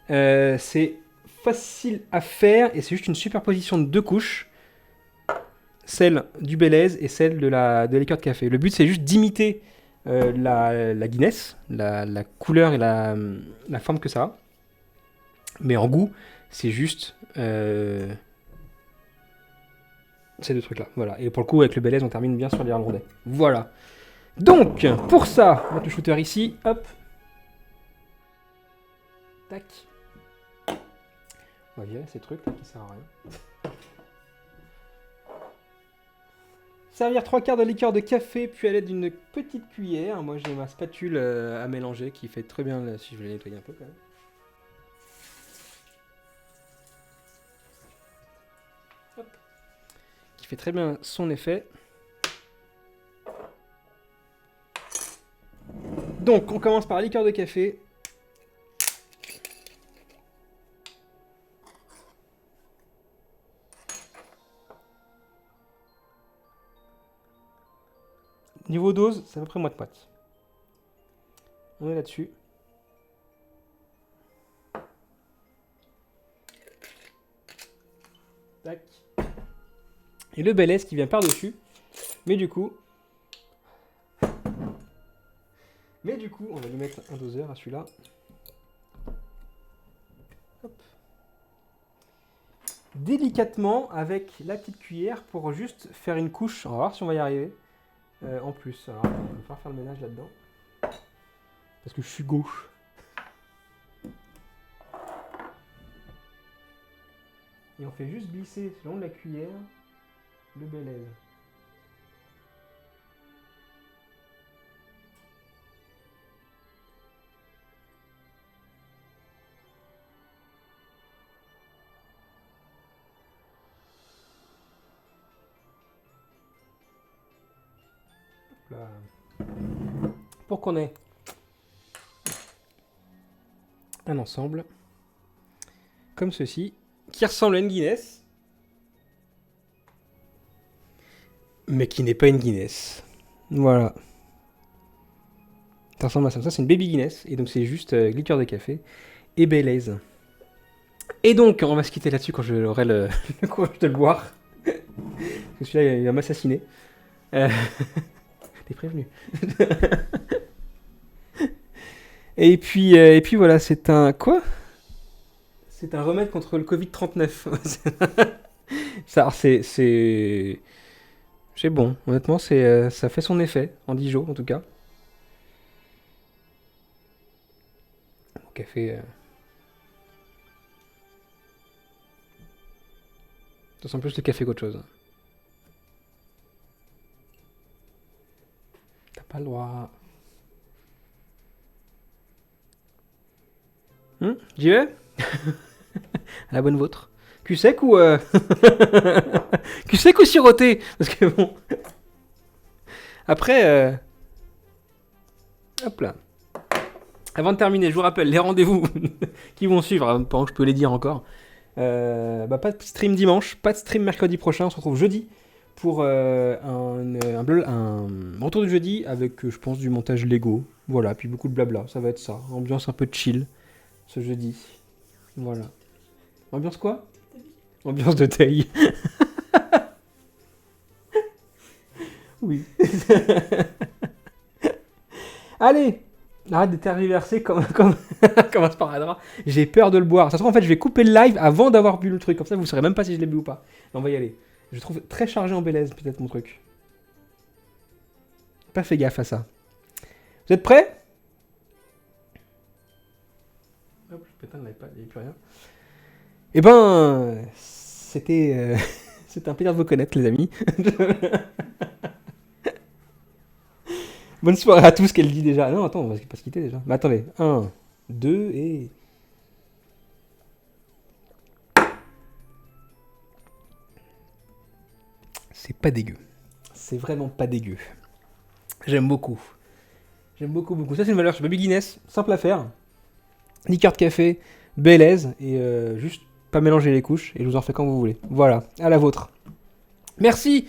C'est facile à faire et c'est juste une superposition de 2 couches. Celle du Belaise et celle de la liqueur de café. Le but, c'est juste d'imiter la Guinness, la couleur et la forme que ça a. Mais en goût, c'est juste ces deux trucs-là. Voilà. Et pour le coup, avec le Belaise, on termine bien sur l'Irlandais. Voilà. Donc, pour ça, on va mettre le shooter ici. Hop. Tac. On va virer ces trucs là qui servent à rien. Servir 3/4 de liqueur de café, puis à l'aide d'une petite cuillère. Moi, j'ai ma spatule à mélanger qui fait très bien, si je vais la nettoyer un peu quand même. Hop. Qui fait très bien son effet. Donc, on commence par la liqueur de café. Niveau dose, c'est à peu près moite-moite. On est là-dessus. Tac. Et le Belaise qui vient par-dessus. Mais du coup, on va lui mettre un doseur à celui-là. Hop. Délicatement avec la petite cuillère pour juste faire une couche. On va voir si on va y arriver. En plus, alors on va falloir faire le ménage là-dedans. Parce que je suis gauche. Et on fait juste glisser le long de la cuillère le Belaise. Hop là. Pour qu'on ait un ensemble comme ceci, qui ressemble à une Guinness, mais qui n'est pas une Guinness. Voilà. Ça ressemble à ça. Ça, c'est une baby Guinness, et donc c'est juste liqueur de café et Belaise. Et donc, on va se quitter là-dessus quand j'aurai le courage de le boire. Parce que celui-là, il va m'assassiner. T'es prévenu. Et puis voilà, c'est un... Quoi ? C'est un remède contre le Covid-39. Ça, alors c'est bon. Honnêtement, ça fait son effet, en 10 jours en tout cas. Mon café... Ça sent plus le café qu'autre chose. T'as pas le droit. J'y vais. À la bonne vôtre. Cul sec ou... Cul sec ou siroté ? Parce que bon... Après... Hop là. Avant de terminer, je vous rappelle les rendez-vous qui vont suivre, pendant que je peux les dire encore. Pas de stream dimanche, pas de stream mercredi prochain, on se retrouve jeudi pour un retour de jeudi avec, je pense, du montage Lego. Voilà, puis beaucoup de blabla, ça va être ça. Ambiance un peu chill ce jeudi. Voilà. Ambiance quoi ? Ambiance de taille. Oui. Allez, arrête de tergiverser comme un sparadrap. J'ai peur de le boire. Ça se trouve, en fait, je vais couper le live avant d'avoir bu le truc. Comme ça, vous ne saurez même pas si je l'ai bu ou pas. On va y aller. Je trouve très chargé en Belaise, peut-être, mon truc. Pas fait gaffe à ça. Vous êtes prêts ? Hop, je pétale l'iPad, il n'y a plus rien. Eh ben, c'était un plaisir de vous connaître, les amis. Bonne soirée à tous, qu'elle dit déjà. Non, attends, on va pas se quitter déjà. Mais attendez, 1, 2 et... C'est pas dégueu. C'est vraiment pas dégueu. J'aime beaucoup. J'aime beaucoup, beaucoup. Ça, c'est une valeur sur Baby Guinness. Simple à faire. Liqueur de café, Belaise, et juste pas mélanger les couches, et je vous en fais quand vous voulez. Voilà, à la vôtre. Merci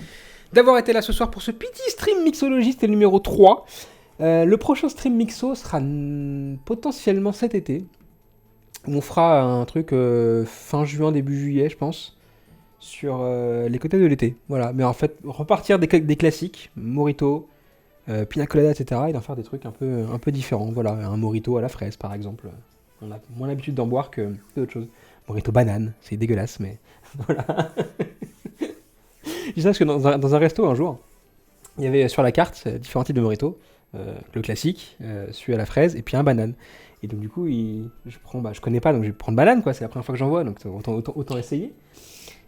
d'avoir été là ce soir pour ce petit stream mixologie, c'était le numéro 3. Le prochain stream mixo sera potentiellement cet été. On fera un truc fin juin, début juillet, je pense, sur les côtés de l'été. Voilà, mais en fait, repartir des classiques, Morito, Pina Colada, etc., et d'en faire des trucs un peu différents. Voilà, un Morito à la fraise, par exemple. On a moins l'habitude d'en boire que d'autres choses. Morito banane, c'est dégueulasse, mais voilà. Je dis ça parce que dans un resto un jour, il y avait sur la carte différents types de morito. Le classique, celui à la fraise, et puis un banane. Et donc du coup, je connais pas, donc je vais prendre banane, quoi. C'est la première fois que j'en vois, donc autant essayer.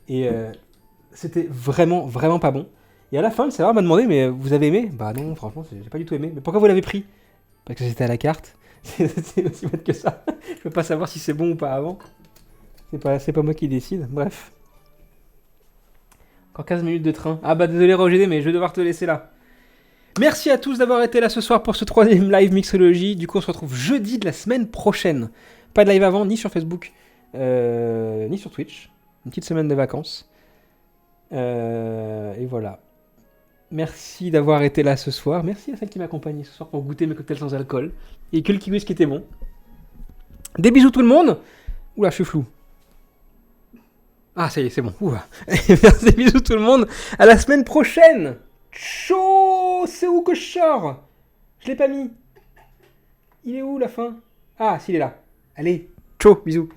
Et c'était vraiment, vraiment pas bon. Et à la fin, le serveur m'a demandé, mais vous avez aimé? Bah non, franchement, j'ai pas du tout aimé. Mais pourquoi vous l'avez pris? Parce que c'était à la carte. C'est aussi bête que ça. Je peux pas savoir si c'est bon ou pas avant. C'est pas moi qui décide. Bref. Encore 15 minutes de train. Ah bah désolé Roger, mais je vais devoir te laisser là. Merci à tous d'avoir été là ce soir pour ce 3ème live mixologie. Du coup, on se retrouve jeudi de la semaine prochaine. Pas de live avant, ni sur Facebook, ni sur Twitch. Une petite semaine de vacances. Et voilà. Merci d'avoir été là ce soir. Merci à celle qui m'accompagnait ce soir pour goûter mes cocktails sans alcool. Et que le kiwi, ce qui était bon. Des bisous tout le monde. Oula, je suis flou. Ah, ça y est, c'est bon. Ouah. Merci, des bisous tout le monde. À la semaine prochaine. Ciao. C'est où que je sors? Je l'ai pas mis. Il est où la fin? Ah, s'il est là. Allez, ciao, bisous.